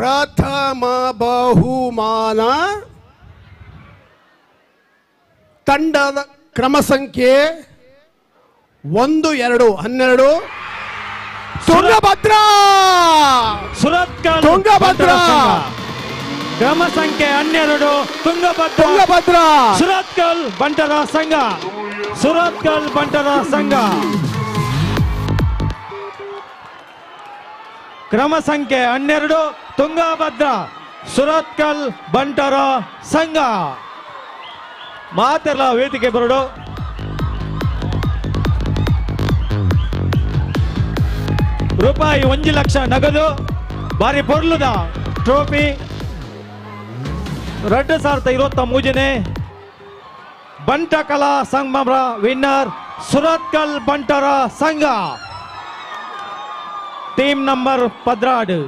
ಪ್ರಥಮ ಬಹುಮಾನ ತಂಡದ ಕ್ರಮ ಸಂಖ್ಯೆ 1, 2, 12 ತುಂಗಭದ್ರಾ ಸುರತ್ಕಲ್ ತುಂಗಭದ್ರಾ ಕ್ರಮ ಸಂಖ್ಯೆ 12 ತುಂಗಭದ್ರಾ ಸುರತ್ಕಲ್ ಬಂಟರ ಸಂಘ ಸುರತ್ಕಲ್ ಬಂಟರ ಸಂಘ ಕ್ರಮ ಸಂಖ್ಯೆ 12 ತುಂಗಭದ್ರಾ ಸುರತ್ಕಲ್ ಬಂಟರ ಸಂಘ ಮಾತೆಲ್ಲ ವೇದಿಕೆ ಬರಡು ರೂಪಾಯಿ 1 ಲಕ್ಷ ನಗದು ಬಾರಿ ಪೊರ್ಲುದ ಟ್ರೋಫಿ 2023 ಬಂಟ ಕಲಾ ಸಂಗಮ ವಿನ್ನರ್ ಸುರತ್ಕಲ್ ಬಂಟರ ಸಂಘ ಟೀಮ್ ನಂಬರ್ 16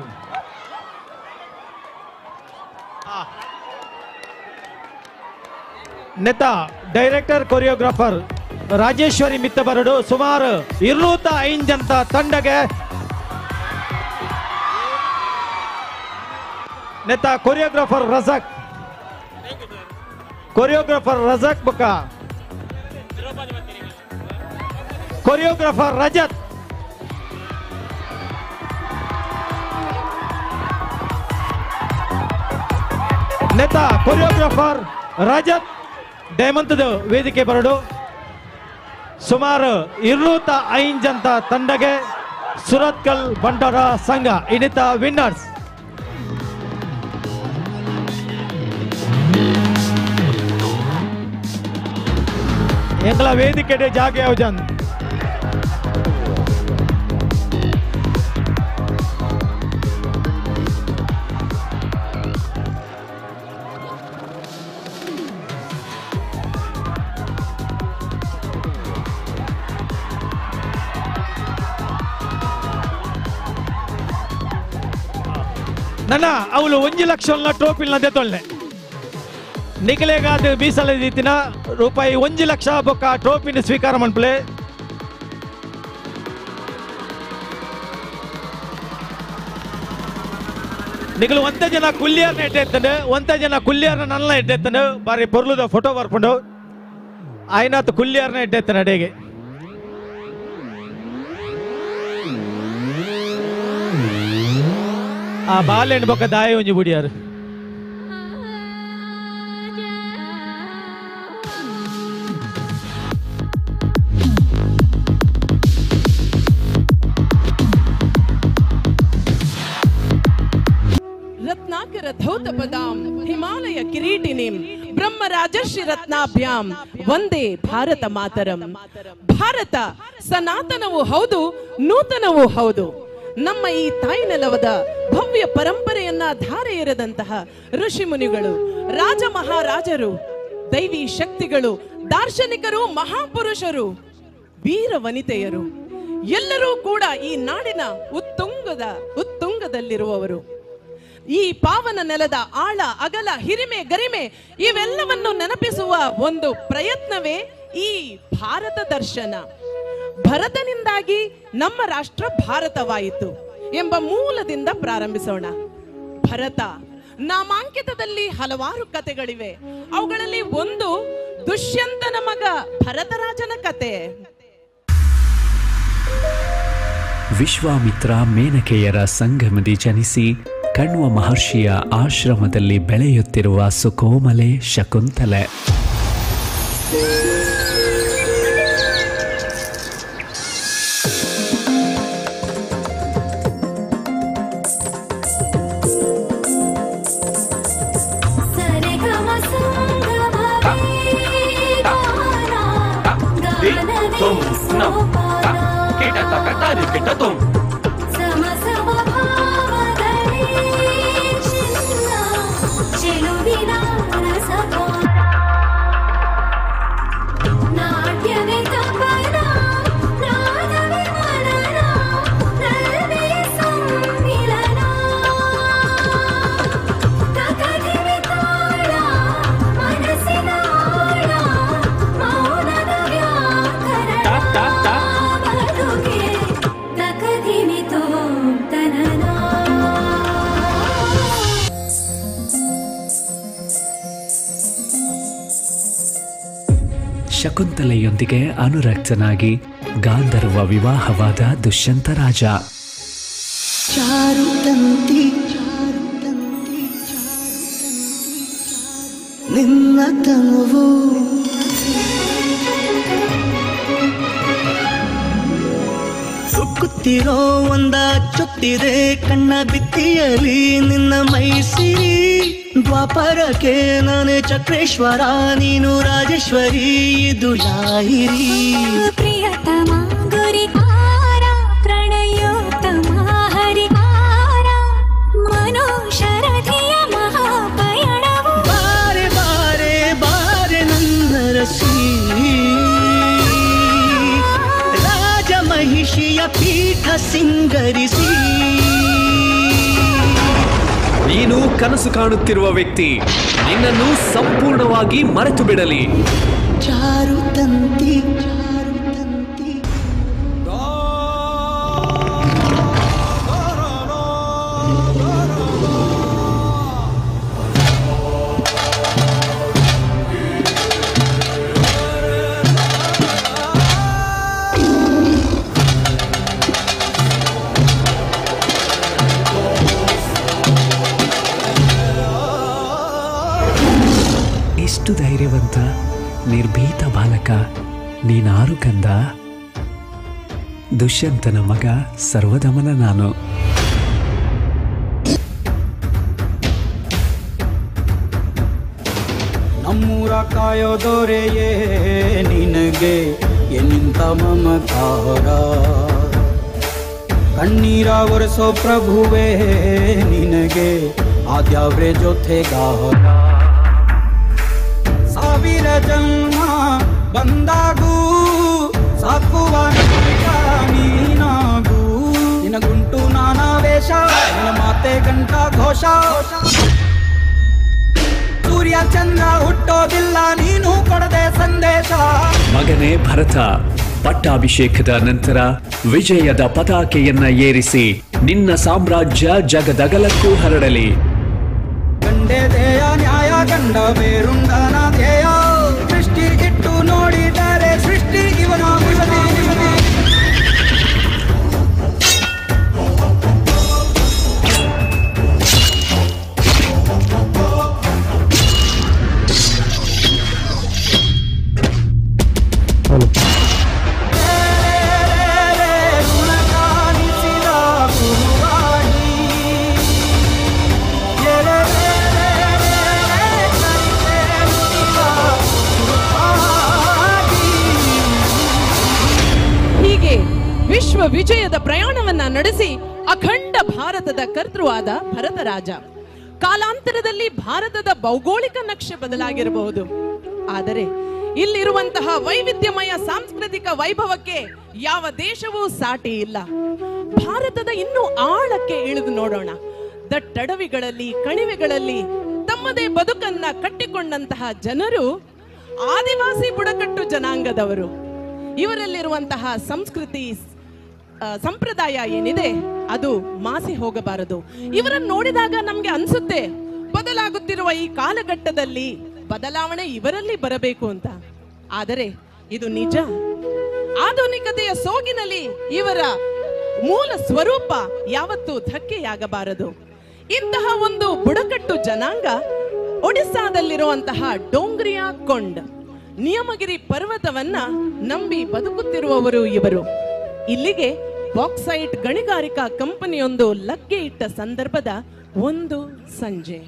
ನೆತ ಡೈರೆಕ್ಟರ್ ಕೊರಿಯೋಗ್ರಾಫರ್ ರಾಜೇಶ್ವರಿ ಮಿತ್ತಬರಡು ಸುಮಾರು 205 ಜನ ತಂಡಗೆ ನೆತ ಕೊರಿಯೋಗ್ರಾಫರ್ ರಜಕ್ ಬುಕ್ಕ ಕೊರಿಯೋಗ್ರಾಫರ್ ರಜತ್ ನೆತ ಕೊರಿಯೋಗ್ರಾಫರ್ ರಜತ್ ಡೈಮಂತದ ವೇದಿಕೆ ಬರಡು ಸುಮಾರು 205 ಜನ ತಂಡಗೆ ಸುರತ್ಕಲ್ ಬಂಟರ ಸಂಘ ಇನಿತ ವಿನ್ನರ್ಸ್ ಎಂಗಳ ವೇದಿಕೆ ಜಾಗ ಯೋಜನ್ ನನ್ನ ಅವಳು 1 ಲಕ್ಷ ಟ್ರೋಫಿ ದೆತ್ತೊಳ್ಳೆ ನಿಖಲೆಗಾದ ಮೀಸಲಿನ ರೂಪಾಯಿ 1 ಲಕ್ಷ ಬೊಕ್ಕ ಟ್ರೋಫಿನ ಸ್ವೀಕಾರ ಮನ್ಪಲೆ ನಿಖಲು 1 ಜನ ಕುಲ್ಲಿಯರ್ನ ಇಟ್ಟೆತ್ತಂಡು 1 ಜನ ಕುಲ್ಲಿಯರ್ನ ನನ್ನ ಇಟ್ಟೆತ್ತಂಡು ಬಾರಿ ಪೊರ್ಲುದ ಫೋಟೋ ಬರ್ಕೊಂಡು ಆಯ್ನಾತ್ ಕುಲ್ಲಿಯರ್ನ ಇಟ್ಟೆತ್ತ ನಡೆಗೆ ಆ ಬಾಲೆಂಡ್ ಬೊಕ್ಕ ದಾಯ ಒಂಜಿ ಬುಡಿಯಾರು ರತ್ನಾಕರ ಧೌತಪದಾಂ ಹಿಮಾಲಯ ಕಿರೀಟಿನಿಂ ಬ್ರಹ್ಮರಾಜರ್ಷಿ ರತ್ನಾಭ್ಯಾಂ ವಂದೇ ಭಾರತ ಮಾತರಂ. ಭಾರತ ಸನಾತನವೂ ಹೌದು, ನೂತನವೂ ಹೌದು. ನಮ್ಮ ಈ ತಾಯಿ ನೆಲವದ ಭವ್ಯ ಪರಂಪರೆಯನ್ನ ಧಾರೆ ಎರೆದಂತಹ ಋಷಿ ಮುನಿಗಳು, ರಾಜ ಮಹಾರಾಜರು, ದೈವಿ ಶಕ್ತಿಗಳು, ದಾರ್ಶನಿಕರು, ಮಹಾಪುರುಷರು, ವೀರ ವನಿತೆಯರು ಎಲ್ಲರೂ ಕೂಡ ಈ ನಾಡಿನ ಉತ್ತುಂಗದಲ್ಲಿರುವವರು. ಈ ಪಾವನ ನೆಲದ ಆಳ, ಅಗಲ, ಹಿರಿಮೆ, ಗರಿಮೆ ಇವೆಲ್ಲವನ್ನು ನೆನಪಿಸುವ ಒಂದು ಪ್ರಯತ್ನವೇ ಈ ಭಾರತ ದರ್ಶನ. ಭರತನಿಂದಾಗಿ ನಮ್ಮ ರಾಷ್ಟ್ರ ಭಾರತವಾಯಿತು ಎಂಬ ಮೂಲದಿಂದ ಪ್ರಾರಂಭಿಸೋಣ. ಭರತ ನಾಮಾಂಕಿತದಲ್ಲಿ ಹಲವಾರು ಕಥೆಗಳಿವೆ. ಅವುಗಳಲ್ಲಿ ಒಂದು ದುಷ್ಯಂತನ ಮಗ ಭರತರಾಜನ ಕತೆ. ವಿಶ್ವಾಮಿತ್ರ ಮೇನಕೆಯರ ಸಂಗಮದಿ ಜನಿಸಿ ಕಣ್ವ ಮಹರ್ಷಿಯ ಆಶ್ರಮದಲ್ಲಿ ಬೆಳೆಯುತ್ತಿರುವ ಸುಕೋಮಲೆ ಶಕುಂತಲೆ. ತಕಧಿ ಶಕುಂತಲೆಯೊಂದಿಗೆ ಅನುರಕ್ತನಾಗಿ ಗಾಂಧರ್ವ ವಿವಾಹವಾದ ದುಷ್ಯಂತ ರಾಜ. ನಿನ್ನ ತನುವು ಸುಕ್ಕುತ್ತಿರೋ ಒಂದ ಚುತ್ತಿದೆ ಕಣ್ಣ ಬಿತ್ತಿಯಲಿ ನಿನ್ನ ಮೈಸಿರಿ. ದ್ವಾಪರಕ್ಕೆ ನಾನೇ ಚಕ್ರೇಶ್ವರ, ನೀನು ರಾಜೇಶ್ವರಿ, ಇದು ಲಾಹಿರಿ. ಪ್ರಿಯತಮ ಗುರಿಕಾರ ಪ್ರಣಯೋತ್ತಮ ಹರಿಕಾರ ಮನೋಶರಥಿಯ ಮಹಾಪಯಣವು. ಬಾರೆ ಬಾರೆ ಬಾರೆ ನನ್ನ ರಸಿ, ರಾಜ ಮಹಿಷಿಯ ಪೀಠ ಸಿಂಗರಿಸಿ. ನೀನು ಕನಸು ಕಾಣುತ್ತಿರುವ ವ್ಯಕ್ತಿ ನಿನ್ನನ್ನು ಸಂಪೂರ್ಣವಾಗಿ ಮರೆತು ಬಿಡಲಿ. ಚಾರು ತಂತಿ ಚಾರು ತಂತಿ. ಎಷ್ಟು ಧೈರ್ಯವಂತ ನಿರ್ಭೀತ ಬಾಲಕ ನೀನಾರು ಕಂದ. ದುಷ್ಯಂತನ ಮಗ ಸರ್ವದಮನ ನಾನು. ನಮ್ಮೂರ ಕಾಯೋದೊರೆಯೇ ನಿನಗೆ ಎನ್ನಿಂತ ಮಮಕಾರ. ಕಣ್ಣೀರ ಒರೆಸೋ ಪ್ರಭುವೇ ನಿನಗೆ ಆದ್ಯಾವ್ರೆ ಜೊತೆಗಾರ. ಸಾವಿರ ಜನ್ಮ ಬಂದಾಗೂ ಸಾಕುವ ನೀನಾಗೂ. ನಿನಗುಂಟು ನಾನಾ ವೇಷ, ನಿನ್ನ ಮಾತೆ ಗಂಟ ಘೋಷ. ಸೂರ್ಯ ಚಂದ್ರ ಹುಟ್ಟೋದಿಲ್ಲ ನೀನು ಕೊಡದೆ ಸಂದೇಶ. ಮಗನೇ ಭರತ, ಪಟ್ಟಾಭಿಷೇಕದ ನಂತರ ವಿಜಯದ ಪತಾಕೆಯನ್ನ ಏರಿಸಿ ನಿನ್ನ ಸಾಮ್ರಾಜ್ಯ ಜಗದಗಲಕ್ಕೂ ಹರಡಲಿ. ಗಂಡೆ ದೇಯ ನ್ಯಾಯ ಗಂಡ ಬೇರುಂಡನ ಧ್ಯೇಯ. ದೃಷ್ಟಿ ಇಟ್ಟು ನೋಡಿದರೆ ಸೃಷ್ಟಿ ಇವನ ಇವನೇ. ವಿಶ್ವ ವಿಜಯದ ಪ್ರಯಾಣವನ್ನ ನಡೆಸಿ ಅಖಂಡ ಭಾರತದ ಕರ್ತೃವಾದ ಭರತ ರಾಜ. ಕಾಲಾಂತರದಲ್ಲಿ ಭಾರತದ ಭೌಗೋಳಿಕ ನಕ್ಷೆ ಬದಲಾಗಿರಬಹುದು, ಆದರೆ ಇಲ್ಲಿರುವಂತಹ ವೈವಿಧ್ಯಮಯ ಸಾಂಸ್ಕೃತಿಕ ವೈಭವಕ್ಕೆ ಯಾವ ದೇಶವೂ ಸಾಟಿ ಇಲ್ಲ. ಭಾರತದ ಇನ್ನೂ ಆಳಕ್ಕೆ ಇಳಿದು ನೋಡೋಣ. ದಟ್ಟಡವಿಗಳಲ್ಲಿ ಕಣಿವೆಗಳಲ್ಲಿ ತಮ್ಮದೇ ಬದುಕನ್ನ ಕಟ್ಟಿಕೊಂಡಂತಹ ಜನರು ಆದಿವಾಸಿ ಬುಡಕಟ್ಟು ಜನಾಂಗದವರು. ಇವರಲ್ಲಿರುವಂತಹ ಸಂಸ್ಕೃತಿ ಸಂಪ್ರದಾಯ ಏನಿದೆ ಅದು ಮಾಸಿ ಹೋಗಬಾರದು. ಇವರನ್ನು ನೋಡಿದಾಗ ನಮ್ಗೆ ಅನ್ಸುತ್ತೆ ಬದಲಾಗುತ್ತಿರುವ ಈ ಕಾಲಘಟ್ಟದಲ್ಲಿ ಬದಲಾವಣೆ ಇವರಲ್ಲಿ ಬರಬೇಕು ಅಂತ. ಆದರೆ ಇದು ನಿಜ. ಆಧುನಿಕತೆಯ ಸೋಗಿನಲ್ಲಿ ಇವರ ಮೂಲ ಸ್ವರೂಪ ಯಾವತ್ತೂ ಧಕ್ಕೆಯಾಗಬಾರದು. ಇಂತಹ ಒಂದು ಬುಡಕಟ್ಟು ಜನಾಂಗ ಒಡಿಸ್ಸಾದಲ್ಲಿರುವಂತಹ ಡೋಂಗ್ರಿಯಾ ಕೊಂಡ್ ನಿಯಮಗಿರಿ ಪರ್ವತವನ್ನ ನಂಬಿ ಬದುಕುತ್ತಿರುವವರು ಇವರು. ಇಲ್ಲಿಗೆ ಬಾಕ್ಸೈಟ್ ಗಣಿಗಾರಿಕಾ ಕಂಪನಿಯೊಂದು ಲಗ್ಗೆ ಇಟ್ಟ ಸಂದರ್ಭದ ಒಂದು ಸಂಜೆ.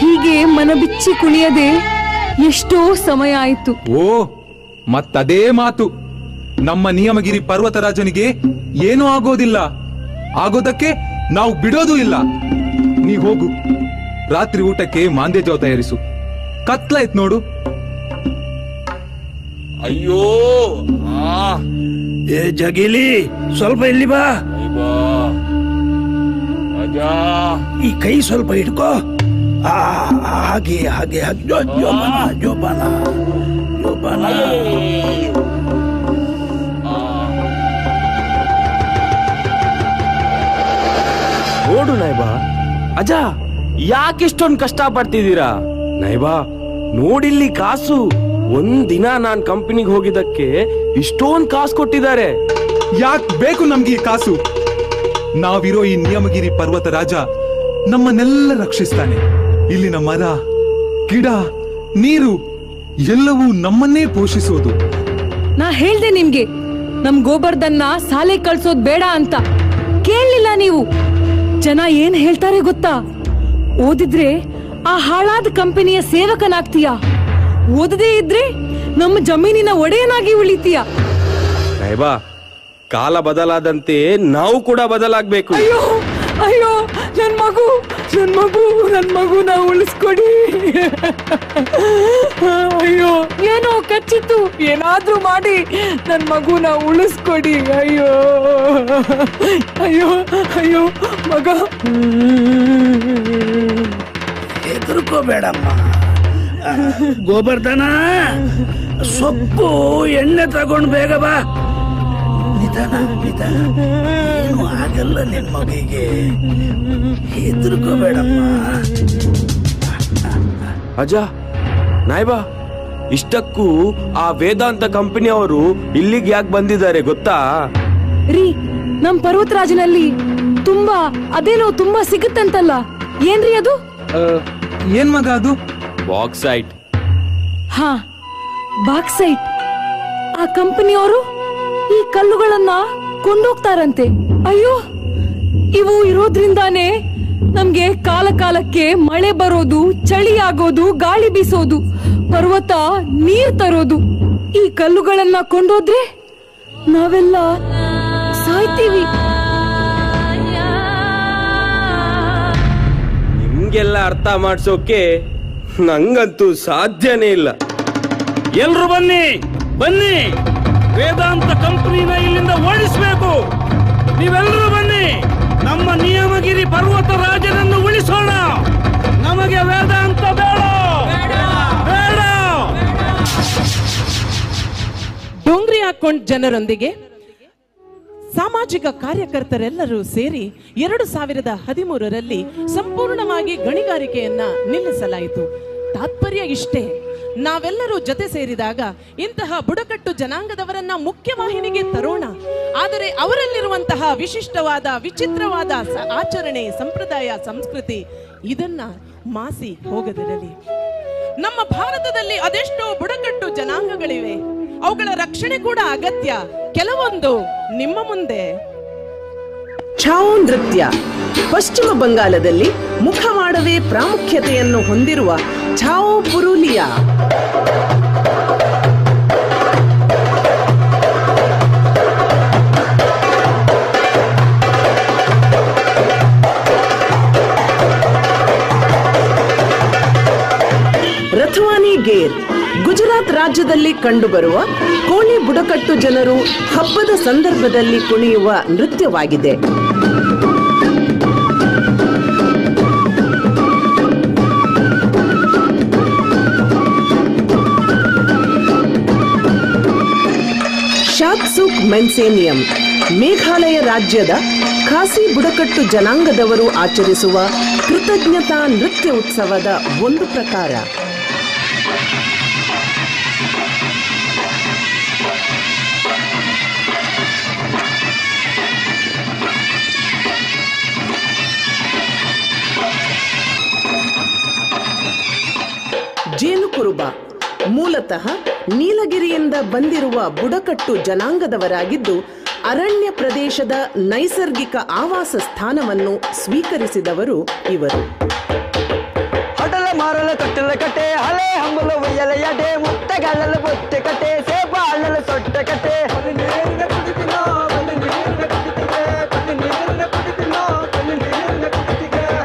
ಹೀಗೆ ಮನಬಿಚ್ಚಿ ಕುಣಿಯದೆ ಎಷ್ಟೋ ಸಮಯ ಆಯ್ತು. ಓ ಮತ್ತದೇ ಮಾತು. ನಮ್ಮ ನಿಯಮಗಿರಿ ಪರ್ವತರಾಜನಿಗೆ ಏನೂ ಆಗೋದಿಲ್ಲ. ಆಗೋದಕ್ಕೆ ನಾವು ಬಿಡೋದೂ ಇಲ್ಲ. ನೀ ಹೋಗು, ರಾತ್ರಿ ಊಟಕ್ಕೆ ಮಾಂದ್ಯ ಜೋ ತಯಾರಿಸು. ಕತ್ಲಾಯ್ತು ನೋಡು. ಅಯ್ಯೋ ಏ ಜಗಿಲಿ, ಸ್ವಲ್ಪ ಇಲ್ಲಿ ಬಾ. ಈ ಕೈ ಸ್ವಲ್ಪ ಹಿಡ್ಕೋ. ಹಾಗೆ ಹಾಗೆ ಹಾಗೆ ಜೋಪಾನ ಜೋಪಾನ ಜೋಪಾನ. ನೋಡು ನೈಬಾ, ಅಜ್ಜ ಯಾಕೆಷ್ಟೊಂದು ಕಷ್ಟ ಪಡ್ತಿದ್ದೀರಾ? ನೈಬಾ ನೋಡಿಲ್ಲಿ ಕಾಸು. ಒಂದಿನ ನಾನ್ ಕಂಪನಿಗೆ ಹೋಗಿದ್ದಕ್ಕೆ ಇಷ್ಟೊಂದು ಕಾಸು ಕೊಟ್ಟಿದ್ದಾರೆ. ಯಾಕೆ ಬೇಕು ನಮ್ಗೆ ಈ ಕಾಸು? ನಾವಿರೋ ಈ ನಿಯಮಗಿರಿ ಪರ್ವತ ರಾಜ ನಮ್ಮನ್ನೆಲ್ಲ ರಕ್ಷಿಸ್ತಾನೆ. ಇಲ್ಲಿನ ಮರ, ಗಿಡ, ನೀರು ಎಲ್ಲವೂ ನಮ್ಮನ್ನೇ ಪೋಷಿಸೋದು. ನಾ ಹೇಳ್ದೆ ನಿಮ್ಗೆ, ನಮ್ ಗೋಬರ್ಧನ್ನ ಸಾಲೆ ಕಳ್ಸೋದ್ ಬೇಡ ಅಂತ. ಕೇಳಲಿಲ್ಲ ನೀವು. ಜನ ಏನ್ ಹೇಳ್ತಾರೆ ಗೊತ್ತಾ? ಓದಿದ್ರೆ ಆ ಹಾಳಾದ ಕಂಪನಿಯ ಸೇವಕನಾಗ್ತೀಯಾ, ಓದದೇ ಇದ್ರೆ ನಮ್ಮ ಜಮೀನಿನ ಒಡೆಯನಾಗಿ ಉಳಿತೀಯ. ನೈಬಾ, ಕಾಲ ಬದಲಾದಂತೆ ನಾವು ಕೂಡ ಬದಲಾಗ್ಬೇಕು. ಅಯ್ಯೋ ಅಯ್ಯೋ, ನನ್ ಮಗು ನನ್ ಮಗು ನನ್ ಮಗುನ ಉಳಿಸ್ಕೊಡಿ. ಅಯ್ಯೋ ಏನೋ ಕಚ್ಚಿತ್ತು, ಏನಾದ್ರೂ ಮಾಡಿ ನನ್ ಮಗುನ ಉಳಿಸ್ಕೊಡಿ. ಅಯ್ಯೋ ಅಯ್ಯೋ ಅಯ್ಯೋ ಮಗ. ಹೆದರ್ಕೋಬೇಡಮ್ಮ ಗೋಬರ್ಧನ. ಸೊಪ್ಪು ಎಣ್ಣೆ ತಗೊಂಡು ಬೇಗ ಬಾ. ನಿಧಾನ ನಿಧಾನ, ಏನು ಆಗಲ್ಲ ನಿನ್ ಮಗಿಗೆ. ಹೆದರ್ಕೋಬೇಡಮ್ಮ. ಅಜ್ಜ, ನಾಯ್ಬಾ, ಇಷ್ಟಕ್ಕೂ ಆ ವೇದಾಂತ ಕಂಪನಿಯವರು ಇಲ್ಲಿಗೆ ಯಾಕೆ ಬಂದಿದ್ದಾರೆ ಗೊತ್ತಾ? ರೀ, ನಮ್ ಪರ್ವತರಾಜನಲ್ಲಿ ಅದೇನೋ ತುಂಬಾ ಸಿಗುತ್ತಂತಲ್ಲ, ಏನ್ರಿ ಅದು? ಏನ್ ಮಗ ಅದು? ಬಾಕ್ಸೈಟ್. ಹಾ, ಬಾಕ್ಸೈಟ್. ಆ ಕಂಪನಿಯವರು ಈ ಕಲ್ಲುಗಳನ್ನ ಕೊಂಡೋಗ್ತಾರಂತೆ. ಅಯ್ಯೋ, ಇವು ಇರೋದ್ರಿಂದಾನೇ ನಮ್ಗೆ ಕಾಲ ಕಾಲಕ್ಕೆ ಮಳೆ ಬರೋದು, ಚಳಿ ಆಗೋದು, ಗಾಳಿ ಬೀಸೋದು, ಪರ್ವತ ನೀರ್ ತರೋದು. ಈ ಕಲ್ಲುಗಳನ್ನ ಕೊಂಡೋದ್ರೆ ನಾವೆಲ್ಲ ಸಾಯ್ತೀವಿ. ನಿಮ್ಗೆಲ್ಲ ಅರ್ಥ ಮಾಡ್ಸೋಕೆ ನಂಗಂತೂ ಸಾಧ್ಯನೇ ಇಲ್ಲ. ಎಲ್ರು ಬನ್ನಿ ಬನ್ನಿ, ವೇದಾಂತ ಕಂಪನಿನ ಇಲ್ಲಿಂದ ಓಡಿಸಬೇಕು. ನೀವೆಲ್ಲರೂ ಬನ್ನಿ, ನಮ್ಮ ನಿಯಮಗಿರಿ ಪರ್ವತ ರಾಜನನ್ನು ಉಳಿಸೋಣ. ನಮಗೆ ವೇದಾಂತ ಬೇಡ ಬೇಡ. ಡೋಂಗ್ರಿ ಹಾಕೊಂಡ್ ಜನರೊಂದಿಗೆ ಸಾಮಾಜಿಕ ಕಾರ್ಯಕರ್ತರೆಲ್ಲರೂ ಸೇರಿ 2013ರಲ್ಲಿ ಸಂಪೂರ್ಣವಾಗಿ ಗಣಿಗಾರಿಕೆಯನ್ನ ನಿಲ್ಲಿಸಲಾಯಿತು. ತಾತ್ಪರ್ಯ ಇಷ್ಟೇ, ನಾವೆಲ್ಲರೂ ಜೊತೆ ಸೇರಿದಾಗ ಇಂತಹ ಬುಡಕಟ್ಟು ಜನಾಂಗದವರನ್ನ ಮುಖ್ಯವಾಹಿನಿಗೆ ತರೋಣ. ಆದರೆ ಅವರಲ್ಲಿರುವಂತಹ ವಿಶಿಷ್ಟವಾದ, ವಿಚಿತ್ರವಾದ ಆಚರಣೆ, ಸಂಪ್ರದಾಯ, ಸಂಸ್ಕೃತಿ ಇದನ್ನ ಮಾಸಿ ಹೋಗದಿರಲಿ. ನಮ್ಮ ಭಾರತದಲ್ಲಿ ಅದೆಷ್ಟೋ ಬುಡಕಟ್ಟು ಜನಾಂಗಗಳಿವೆ, ಅವುಗಳ ರಕ್ಷಣೆ ಕೂಡ ಅಗತ್ಯ. ಕೆಲವೊಂದು ನಿಮ್ಮ ಮುಂದೆ. ಛಾವೋ ನೃತ್ಯ ಪಶ್ಚಿಮ ಬಂಗಾಳದಲ್ಲಿ ಮುಖವಾಡವೇ ಪ್ರಾಮುಖ್ಯತೆಯನ್ನು ಹೊಂದಿರುವ ಛಾವೋ ಪುರುಲಿಯಾ. ರಥವಾನಿ ಗೇರ್ ಗುಜರಾತ್ ರಾಜ್ಯದಲ್ಲಿ ಕಂಡುಬರುವ ಕೋಳಿ ಬುಡಕಟ್ಟು ಜನರು ಹಬ್ಬದ ಸಂದರ್ಭದಲ್ಲಿ ಕುಣಿಯುವ ನೃತ್ಯವಾಗಿದೆ. ಶಾಕ್ಸುಕ್ ಮೆನ್ಸೇನಿಯಂ ಮೇಘಾಲಯ ರಾಜ್ಯದ ಖಾಸಿ ಬುಡಕಟ್ಟು ಜನಾಂಗದವರು ಆಚರಿಸುವ ಕೃತಜ್ಞತಾ ನೃತ್ಯ ಉತ್ಸವದ ಒಂದು ಪ್ರಕಾರ. ಜೇನುಕುರುಬ ಮೂಲತಃ ನೀಲಗಿರಿಯಿಂದ ಬಂದಿರುವ ಬುಡಕಟ್ಟು ಜನಾಂಗದವರಾಗಿದ್ದು, ಅರಣ್ಯ ಪ್ರದೇಶದ ನೈಸರ್ಗಿಕ ಆವಾಸ ಸ್ಥಾನವನ್ನು ಸ್ವೀಕರಿಸಿದವರು ಇವರು. ಕಟಲ ಮಾರಲ ತೊಟ್ಟಲ ಕಟ್ಟೆ ಹಳೆ ಹಂಬಲ ಒಯ್ಯಲ ಎಡೆ ಮುಟ್ಟೆಗಾಲಲ ಬೊತ್ತೆ ಕಟ್ಟೆ ಸೇಬ ಅಳ್ಳಲ ಸೊಟ್ಟ ಕಟ್ಟೆ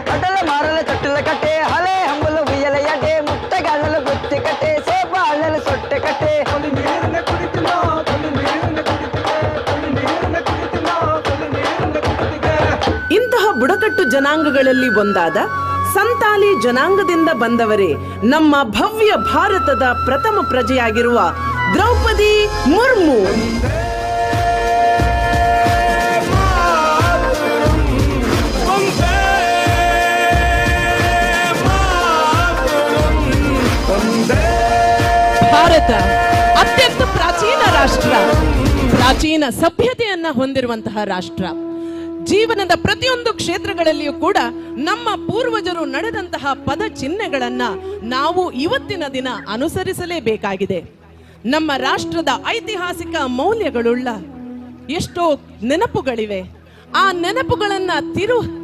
ಕಟಲ ಮಾರಲ ತೊಟ್ಟಲ ಕಟ್ಟೆ ಹಳೆ ಹಂಬಲ ಒಯ್ಯಲ ಎಡೆ ಮುಟ್ಟೆಗಾಲಲ ಬೊತ್ತೆ ಕಟ್ಟೆ ಸೇಬ ಅಳ್ಳಲ ಸೊಟ್ಟ ಕಟ್ಟೆ ಇಂತಹ ಬುಡಕಟ್ಟು ಜನಾಂಗಗಳಲ್ಲಿ ಒಂದಾದ ಸಂತಾಲಿ ಜನಾಂಗದಿಂದ ಬಂದವರೇ ನಮ್ಮ ಭವ್ಯ ಭಾರತದ ಪ್ರಥಮ ಪ್ರಜೆಯಾಗಿರುವ ದ್ರೌಪದಿ ಮುರ್ಮು. ಭಾರತ ಅತ್ಯಂತ ಪ್ರಾಚೀನ ರಾಷ್ಟ್ರ, ಪ್ರಾಚೀನ ಸಭ್ಯತೆಯನ್ನ ಹೊಂದಿರುವಂತಹ ರಾಷ್ಟ್ರ. ಜೀವನದ ಪ್ರತಿಯೊಂದು ಕ್ಷೇತ್ರಗಳಲ್ಲಿಯೂ ಕೂಡ ನಮ್ಮ ಪೂರ್ವಜರು ನಡೆದಂತಹ ಪದ ಚಿಹ್ನೆಗಳನ್ನ ನಾವು ಇವತ್ತಿನ ದಿನ ಅನುಸರಿಸಲೇಬೇಕಾಗಿದೆ. ನಮ್ಮ ರಾಷ್ಟ್ರದ ಐತಿಹಾಸಿಕ ಮೌಲ್ಯಗಳುಳ್ಳ ಎಷ್ಟೋ ನೆನಪುಗಳಿವೆ. ಆ ನೆನಪುಗಳನ್ನ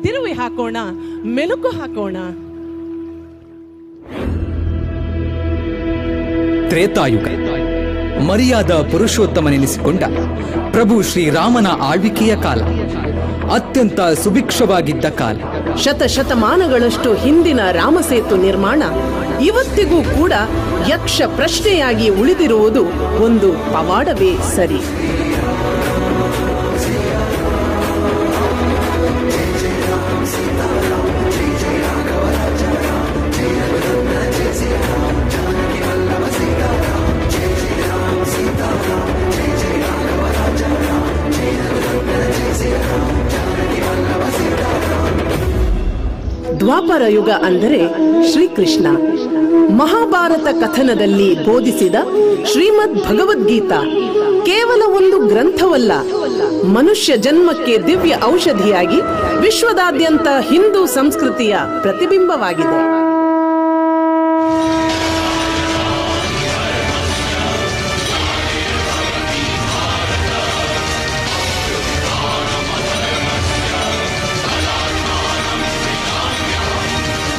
ತಿರುವಿ ಹಾಕೋಣ, ಮೆಲುಕು ಹಾಕೋಣ. ತ್ರೇತಾಯುಗ ಮರ್ಯಾದ ಪುರುಷೋತ್ತಮನೆನಿಸಿಕೊಂಡ ಪ್ರಭು ಶ್ರೀರಾಮನ ಆಳ್ವಿಕೆಯ ಕಾಲ, ಅತ್ಯಂತ ಸುಭಿಕ್ಷವಾಗಿದ್ದ ಕಾಲ. ಶತಮಾನಗಳಷ್ಟು ಹಿಂದಿನ ರಾಮಸೇತು ನಿರ್ಮಾಣ ಇವತ್ತಿಗೂ ಕೂಡ ಯಕ್ಷ ಪ್ರಶ್ನೆಯಾಗಿ ಉಳಿದಿರುವುದು ಒಂದು ಪವಾಡವೇ ಸರಿ. ದ್ವಾಪರ ಯುಗ ಅಂದರೆ ಶ್ರೀಕೃಷ್ಣ ಮಹಾಭಾರತ ಕಥನದಲ್ಲಿ ಬೋಧಿಸಿದ ಶ್ರೀಮದ್ ಭಗವದ್ಗೀತಾ ಕೇವಲ ಒಂದು ಗ್ರಂಥವಲ್ಲ, ಮನುಷ್ಯ ಜನ್ಮಕ್ಕೆ ದಿವ್ಯ ಔಷಧಿಯಾಗಿ ವಿಶ್ವದಾದ್ಯಂತ ಹಿಂದೂ ಸಂಸ್ಕೃತಿಯ ಪ್ರತಿಬಿಂಬವಾಗಿದೆ.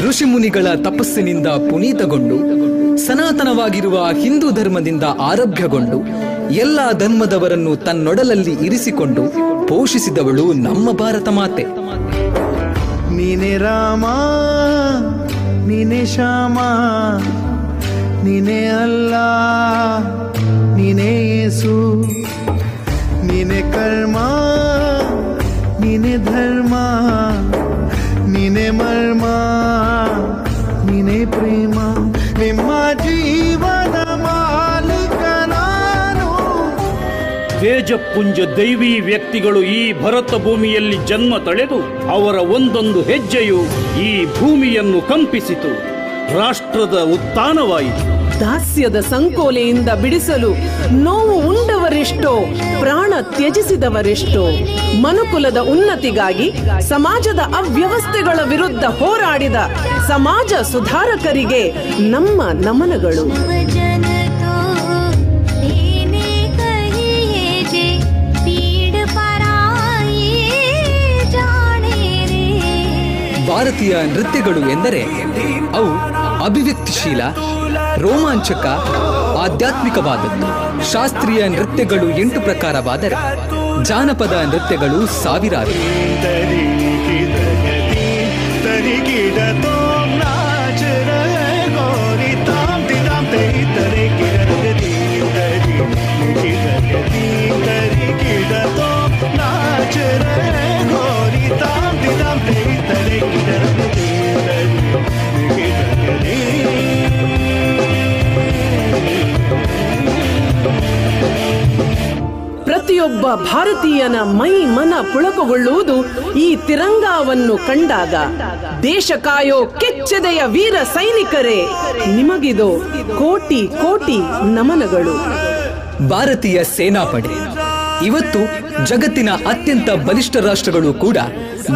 ಋಷಿಮುನಿಗಳ ತಪಸ್ಸಿನಿಂದ ಪುನೀತಗೊಂಡು ಸನಾತನವಾಗಿರುವ ಹಿಂದೂ ಧರ್ಮದಿಂದ ಆರಭ್ಯಗೊಂಡು ಎಲ್ಲ ಧರ್ಮದವರನ್ನು ತನ್ನೊಡಲಲ್ಲಿ ಇರಿಸಿಕೊಂಡು ಪೋಷಿಸಿದವಳು ನಮ್ಮ ಭಾರತ ಮಾತೆ. ನೀನೆ ರಾಮ ನೀನೆ ಶ್ಯಾಮ ನೀನೆ ಅಲ್ಲ ನೀನೆ ಯೇಸು ನೀನೆ ಕರ್ಮ ನೀನೆ ಧರ್ಮ ನೀನೆ ಮರ್ಮ ನೀನೆ ಪ್ರೇಮ ನಿಮ್ಮ ಜೀವನ ಮಾಲೀಕ ನಾನು. ತೇಜಪುಂಜ ದೈವಿ ವ್ಯಕ್ತಿಗಳು ಈ ಭರತ ಭೂಮಿಯಲ್ಲಿ ಜನ್ಮ ತಳೆದು ಅವರ ಒಂದೊಂದು ಹೆಜ್ಜೆಯು ಈ ಭೂಮಿಯನ್ನು ಕಂಪಿಸಿತು. ರಾಷ್ಟ್ರದ ಉತ್ಥಾನವಾಯಿತು. ದಾಸ್ಯದ ಸಂಕೋಲೆಯಿಂದ ಬಿಡಿಸಲು ನೋವು ಉಂಡವರೆಷ್ಟೋ, ಪ್ರಾಣ ತ್ಯಜಿಸಿದವರೆಷ್ಟೋ. ಮನುಕುಲದ ಉನ್ನತಿಗಾಗಿ ಸಮಾಜದ ಅವ್ಯವಸ್ಥೆಗಳ ವಿರುದ್ಧ ಹೋರಾಡಿದ ಸಮಾಜ ಸುಧಾರಕರಿಗೆ ನಮ್ಮ ನಮನಗಳು. ಭಾರತೀಯ ನೃತ್ಯಗಳು ಎಂದರೆ ಅವು ಅಭಿವ್ಯಕ್ತಿಶೀಲ, ರೋಮಾಂಚಕ, ಆಧ್ಯಾತ್ಮಿಕವಾದದ್ದು. ಶಾಸ್ತ್ರೀಯ ನೃತ್ಯಗಳು 8 ಪ್ರಕಾರವಾದರೆ ಜಾನಪದ ನೃತ್ಯಗಳು ಸಾವಿರಾರು. ಪ್ರತಿಯೊಬ್ಬ ಭಾರತೀಯನ ಮೈ ಮನ ಪುಳಕಗೊಳ್ಳುವುದು ಈ ತಿರಂಗಾವನ್ನು ಕಂಡಾಗ. ದೇಶ ಕಾಯೋ ಕೆಚ್ಚೆದೆಯ ವೀರ ಸೈನಿಕರೇ, ನಿಮಗಿದು ಕೋಟಿ ಕೋಟಿ ನಮನಗಳು. ಭಾರತೀಯ ಸೇನಾಪಡೆ ಇವತ್ತು ಜಗತ್ತಿನ ಅತ್ಯಂತ ಬಲಿಷ್ಠ ರಾಷ್ಟ್ರಗಳು ಕೂಡ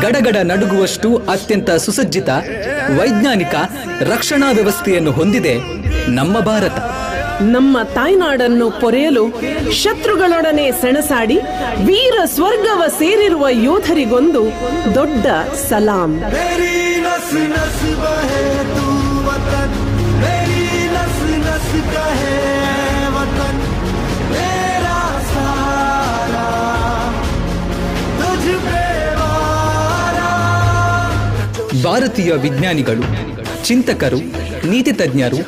ಗಡಗಡ ನಡುಗುವಷ್ಟು ಅತ್ಯಂತ ಸುಸಜ್ಜಿತ ವೈಜ್ಞಾನಿಕ ರಕ್ಷಣಾ ವ್ಯವಸ್ಥೆಯನ್ನು ಹೊಂದಿದೆ ನಮ್ಮ ಭಾರತ. ನಮ್ಮ ತಾಯ್ನಾಡನ್ನು ಪೊರೆಯಲು ಶತ್ರುಗಳೊಡನೆ ಸೆಣಸಾಡಿ ವೀರ ಸ್ವರ್ಗವ ಸೇರಿರುವ ಯೋಧರಿಗೊಂದು ದೊಡ್ಡ ಸಲಾಂ. ಭಾರತೀಯ ವಿಜ್ಞಾನಿಗಳು, ಚಿಂತಕರು, ನೀತಿ ತಜ್ಞರು,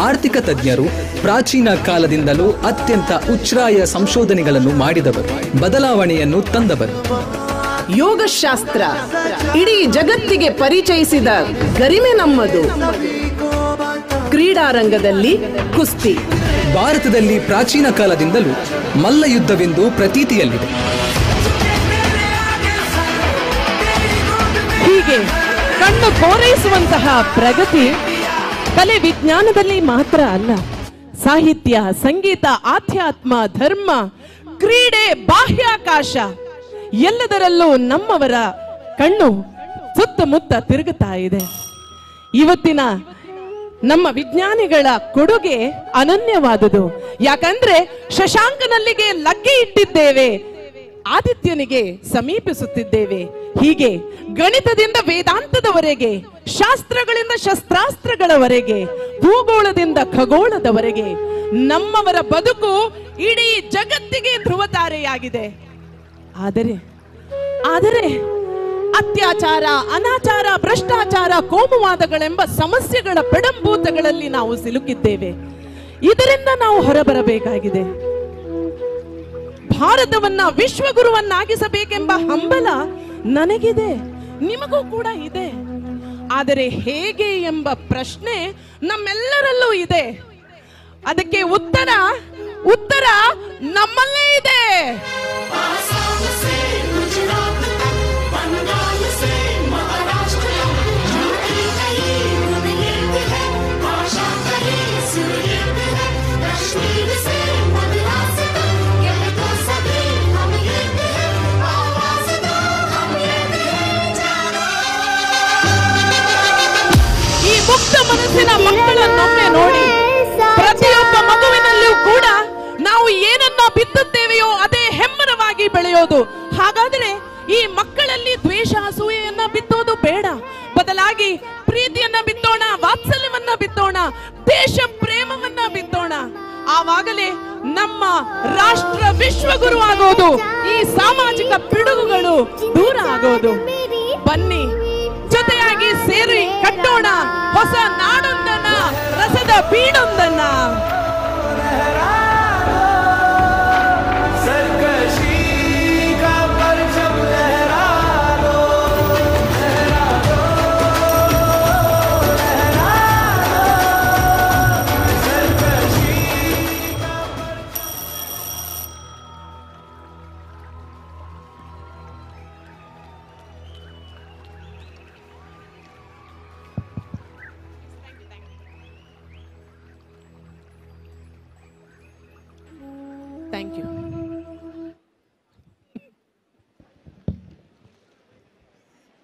ಆರ್ಥಿಕ ತಜ್ಞರು ಪ್ರಾಚೀನ ಕಾಲದಿಂದಲೂ ಅತ್ಯಂತ ಉಚ್ಛ್ರಾಯ ಸಂಶೋಧನೆಗಳನ್ನು ಮಾಡಿದವರು, ಬದಲಾವಣೆಯನ್ನು ತಂದವರು. ಯೋಗಶಾಸ್ತ್ರ ಇಡೀ ಜಗತ್ತಿಗೆ ಪರಿಚಯಿಸಿದ ಗರಿಮೆ ನಮ್ಮದು. ಕ್ರೀಡಾರಂಗದಲ್ಲಿ ಕುಸ್ತಿ ಭಾರತದಲ್ಲಿ ಪ್ರಾಚೀನ ಕಾಲದಿಂದಲೂ ಮಲ್ಲಯುದ್ಧವೆಂದು ಪ್ರತೀತಿಯಲ್ಲಿದೆ. ಹೀಗೆ ಕಣ್ಣು ಕೋರೈಸುವಂತಹ ಪ್ರಗತಿ ಕಲೆ ವಿಜ್ಞಾನದಲ್ಲಿ ಮಾತ್ರ ಅಲ್ಲ, ಸಾಹಿತ್ಯ, ಸಂಗೀತ, ಆಧ್ಯಾತ್ಮ, ಧರ್ಮ, ಕ್ರೀಡೆ, ಬಾಹ್ಯಾಕಾಶ ಎಲ್ಲದರಲ್ಲೂ ನಮ್ಮವರ ಕಣ್ಣು ಸುತ್ತಮುತ್ತ ತಿರುಗುತ್ತಾ ಇದೆ. ಇವತ್ತಿನ ನಮ್ಮ ವಿಜ್ಞಾನಿಗಳ ಕೊಡುಗೆ ಅನನ್ಯವಾದುದು. ಯಾಕಂದ್ರೆ ಶಶಾಂಕನಲ್ಲಿಗೆ ಲಗ್ಗೆ ಇಟ್ಟಿದ್ದೇವೆ, ಆದಿತ್ಯನಿಗೆ ಸಮೀಪಿಸುತ್ತಿದ್ದೇವೆ. ಹೀಗೆ ಗಣಿತದಿಂದ ವೇದಾಂತದವರೆಗೆ, ಶಾಸ್ತ್ರಗಳಿಂದ ಶಸ್ತ್ರಾಸ್ತ್ರಗಳವರೆಗೆ, ಭೂಗೋಳದಿಂದ ಖಗೋಳದವರೆಗೆ ನಮ್ಮವರ ಬದುಕು ಇಡೀ ಜಗತ್ತಿಗೆ ಧ್ರುವತಾರೆಯಾಗಿದೆ. ಆದರೆ ಅತ್ಯಾಚಾರ, ಅನಾಚಾರ, ಭ್ರಷ್ಟಾಚಾರ, ಕೋಮುವಾದಗಳೆಂಬ ಸಮಸ್ಯೆಗಳ ಪೆಡಂಭೂತಗಳಲ್ಲಿ ನಾವು ಸಿಲುಕಿದ್ದೇವೆ. ಇದರಿಂದ ನಾವು ಹೊರಬರಬೇಕಾಗಿದೆ. ಭಾರತವನ್ನ ವಿಶ್ವಗುರುವನ್ನಾಗಿಸಬೇಕೆಂಬ ಹಂಬಲ ನನಗಿದೆ, ನಿಮಗೂ ಕೂಡ ಇದೆ. ಆದರೆ ಹೇಗೆ ಎಂಬ ಪ್ರಶ್ನೆ ನಮ್ಮೆಲ್ಲರಲ್ಲೂ ಇದೆ. ಅದಕ್ಕೆ ಉತ್ತರ ನಮ್ಮಲ್ಲೇ ಇದೆ. ಈ ಮುಕ್ತ ಮನಸ್ಸಿನ ಮಕ್ಕಳನ್ನೊಮ್ಮೆ ನೋಡಿ. ಪ್ರತಿಯೊಬ್ಬ ಮಗುವಿನಲ್ಲಿಯೂ ಕೂಡ ನಾವು ಏನನ್ನ ಬಿತ್ತುತ್ತೇವೆಯೋ ಅದೇ ಹೆಮ್ಮರವಾಗಿ ಬೆಳೆಯೋದು. ಹಾಗಾದರೆ ಈ ಮಕ್ಕಳಲ್ಲಿ ದ್ವೇಷ, ಅಸೂಯೆಯನ್ನ ಬಿತ್ತೋದು ಬೇಡ. ಬದಲಾಗಿ ಪ್ರೀತಿಯನ್ನ ಬಿತ್ತೋಣ, ವಾತ್ಸಲ್ಯವನ್ನ ಬಿತ್ತೋಣ, ದೇಶ ಪ್ರೇಮವನ್ನ ಬಿತ್ತೋಣ. ಆವಾಗಲೇ ನಮ್ಮ ರಾಷ್ಟ್ರ ವಿಶ್ವಗುರು ಆಗೋದು, ಈ ಸಾಮಾಜಿಕ ಪಿಡುಗುಗಳು ದೂರ ಆಗೋದು. ಬನ್ನಿ, ಜೊತೆಯಾಗಿ ಸೇರಿ ಕಟ್ಟೋಣ ಹೊಸ ನಾಡೊಂದನ್ನ, ರಸದ ಬೀಡೊಂದನ್ನ. Thank you.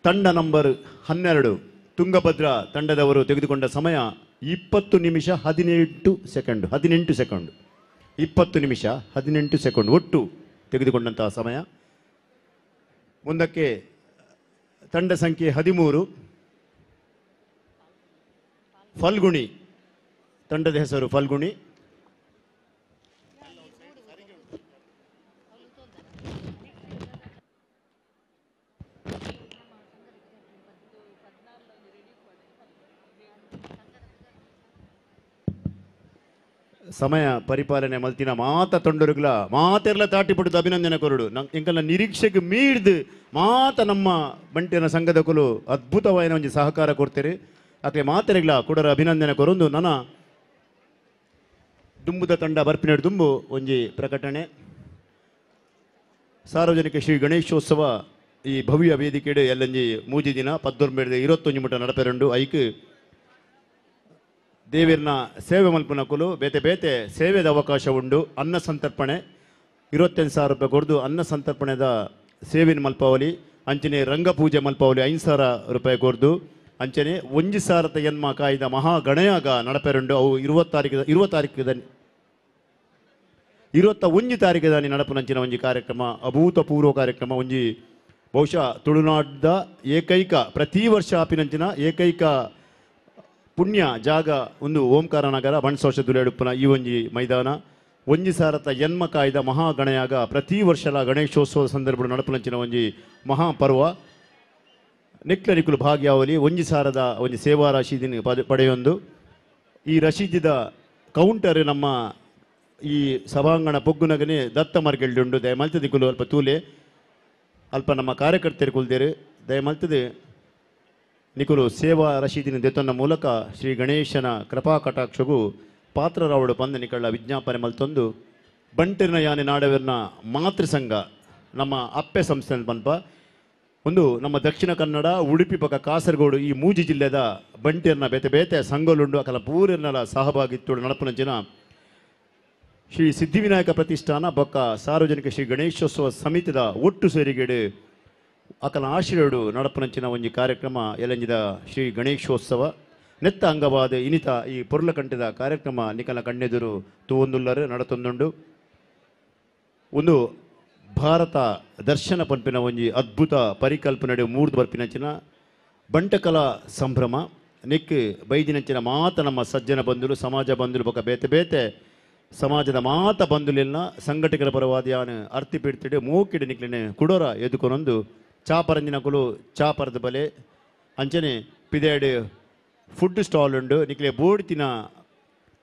ತಂಡ ನಂಬರ್ 12 ತುಂಗಭದ್ರಾ ತಂಡದವರು ತೆಗೆದುಕೊಂಡ ಸಮಯ 20 ನಿಮಿಷ 18 ಸೆಕೆಂಡ್. 20 ನಿಮಿಷ 18 ಸೆಕೆಂಡ್ ಒಟ್ಟು ತೆಗೆದುಕೊಂಡಂತಹ ಸಮಯ. ಮುಂದಕ್ಕೆ ತಂಡ ಸಂಖ್ಯೆ 13 ಫಲ್ಗುಣಿ, ತಂಡದ ಹೆಸರು ಫಲ್ಗುಣಿ. ಸಮಯ ಪರಿಪಾಲನೆ ಮಲ್ತಿನ ಮಾತ ತೊಂಡರುಗಳ ಮಾತೆಲ್ಲ ತಾಟಿಪಡುದು ಅಭಿನಂದನೆ ಕೊರಡು. ಎಂಕಲ್ನ ನಿರೀಕ್ಷೆಗೆ ಮೀಡ್ದು ಮಾತ ನಮ್ಮ ಬಂಟಿನ ಸಂಘದ ಕೊಲು ಅದ್ಭುತವಾದ ಒಂಜಿ ಸಹಕಾರ ಕೊಡ್ತೀರಿ. ಆಕೆ ಮಾತೆರೆಗ್ಲ ಕೊಡರ ಅಭಿನಂದನೆ ಕೊರೊಂದು ನನ್ನ ದುಂಬುದ ತಂಡ ಬರ್ಪಿನಡು ದುಂಬು ಒಂಜಿ ಪ್ರಕಟಣೆ. ಸಾರ್ವಜನಿಕ ಶ್ರೀ ಗಣೇಶೋತ್ಸವ ಈ ಭವ್ಯ ವೇದಿಕೆಡು ಎಲ್ಲಂಜಿ ಮೂಜಿ ದಿನ 19 ಮುಟ ನಡಪೆರಂಡು. ಐಕ್ ದೇವಿರ್ನ ಸೇವೆ ಮಲ್ಪನ ಕೊಲು ಬೇತೆ ಬೇತೆ ಸೇವೆದ ಅವಕಾಶ ಉಂಡು. ಅನ್ನ ಸಂತರ್ಪಣೆ 25,000 ರೂಪಾಯಿ ಕೊಡ್ದು ಅನ್ನ ಸಂತರ್ಪಣೆದ ಸೇವಿನ ಮಲ್ಪಾವಲಿ. ಅಂಚನೆ ರಂಗಪೂಜೆ ಮಲ್ಪಾವಲಿ 5,000 ರೂಪಾಯಿ ಕೊಡ್ದು. ಅಂಚನೆ 1,000 ಎನ್ಮ ಕಾಯ್ದ ಮಹಾ ಗಣಯಾಗ ನಡಪೆರಂಡು. ಅವು 21 ತಾರೀಕಿದಾನಿ ನಡಪುನಂಚಿನ ಒಂಜಿ ಕಾರ್ಯಕ್ರಮ, ಅಭೂತಪೂರ್ವ ಕಾರ್ಯಕ್ರಮ. ಒಂಜಿ ಬಹುಶಃ ತುಳುನಾಡ್ದ ಏಕೈಕ ಪ್ರತಿ ವರ್ಷ ಆಪಿನಂಚಿನ ಏಕೈಕ ಪುಣ್ಯ ಜಾಗ ಒಂದು ಓಂಕಾರ ನಗರ ಬಣ್ಸೋಷ ದುಲೇಡುಪ್ಪನ ಈ ಒಂಜಿ ಮೈದಾನ. 1,000 ಎನ್ಮ ಕಾಯ್ದ ಮಹಾ ಗಣಯಾಗ ಪ್ರತಿ ವರ್ಷಲ ಗಣೇಶೋತ್ಸವದ ಸಂದರ್ಭ ನಡಪುನಂಚಿನ ಒಂಜಿ ಮಹಾಪರ್ವ. ನೆಕ್ಲ ನಿಕುಲು ಭಾಗ್ಯಾವಲಿ ಒಂಜಿ ಸಾರದ ಒಂಜಿ ಸೇವಾ ರಶೀದಿನ ಪಡೆಯೊಂದು ಈ ರಶೀದಿದ ಕೌಂಟರ್ ನಮ್ಮ ಈ ಸಭಾಂಗಣ ಪೊಗ್ಗುನಗನೆ ದತ್ತ ಮರ್ಗೆಲ್ಡುಂಡು ದಯಮಲ್ತದ ನಿಕುಲು ಅಲ್ಪ ತೂಲೆ ಅಲ್ಪ ನಮ್ಮ ಕಾರ್ಯಕರ್ತರು ಕುಲ್ದೇರು ದಯಮಲ್ತದೆ ನಿಕುಲು ಸೇವಾ ರಶೀದಿನ ದೆತ್ತೊಂದ ಮೂಲಕ ಶ್ರೀ ಗಣೇಶನ ಕೃಪಾ ಕಟಾಕ್ಷಗೂ ಪಾತ್ರರಾವಡು ಪಂದ ನಿಕಳ ವಿಜ್ಞಾಪನೆ ಮಲ್ತೊಂದು ಬಂಟಿನ ಯಾನೆ ನಾಡವೆರ್ನ ಮಾತೃಸಂಘ ನಮ್ಮ ಅಪ್ಪೆ ಸಂಸ್ಥೆ ಪನ್ಪ ಒಂದು ನಮ್ಮ ದಕ್ಷಿಣ ಕನ್ನಡ ಉಡುಪಿ ಪಕ್ಕ ಕಾಸರಗೋಡು ಈ ಮೂಜಿ ಜಿಲ್ಲೆದ ಬಂಟೇರ್ನ ಬೇತೆ ಬೇತೆ ಸಂಘಲುಂಡು ಅಕಲ ಪೂರ್ನಲ ಸಹಭಾಗಿತ್ವ ನಡಪನಂಚಿನ ಶ್ರೀ ಸಿದ್ಧಿವಿನಾಯಕ ಪ್ರತಿಷ್ಠಾನ ಬೊಕ್ಕ ಸಾರ್ವಜನಿಕ ಶ್ರೀ ಗಣೇಶೋತ್ಸವ ಸಮಿತಿದ ಒಟ್ಟು ಸೇರಿಗೆಡು ಅಕಲ ಆಶ್ರಯಡು ನಡಪನಂಚಿನ ಒಂಜಿ ಕಾರ್ಯಕ್ರಮ ಎಲಂಜಿದ ಶ್ರೀ ಗಣೇಶೋತ್ಸವ ನೆತ್ತ ಅಂಗವಾದ ಇನಿತ ಈ ಪೊರ್ಲಕಂಠದ ಕಾರ್ಯಕ್ರಮ ನಿಕಲ ಕಣ್ಣೆದುರು ತೂವೊಂದುಲ್ಲರು ನಡತೊಂದುಂಡು ಒಂದು ಭಾರತ ದರ್ಶನ ಪಂಪಿನ ಒಂಜಿ ಅದ್ಭುತ ಪರಿಕಲ್ಪನೆ ಮೂರ್ದು ಬರ್ಪಿನಂಚಿನ ಬಂಟಕಲಾ ಸಂಭ್ರಮ ನೆಕ್ ಬೈದಿನಂಚಿನ ಮಾತ ನಮ್ಮ ಸಜ್ಜನ ಬಂಧುಲು ಸಮಾಜ ಬಂಧುಲು ಬೊಕ ಬೇತೆ ಬೇತೆ ಸಮಾಜದ ಮಾತ ಬಂಧುಲಿನ ಸಂಘಟಕರ ಪರವಾದಿಯಾನ ಅರ್ತಿ ಪೀಡ್ತಿಡು ಮೂಕಿಡು ನಿಕ್ಲಿನ ಕುಡೋರ ಎದುಕೊನೊಂದು ಚಾಪರಂಜಿನ ಕುಲು ಚಾಪರದ ಬಲೆ ಅಂಚನೆ ಪಿದೇಡು ಫುಡ್ ಸ್ಟಾಲ್ ಉಂಡು ನಿಕ್ಲೆ ಬೋಡಿ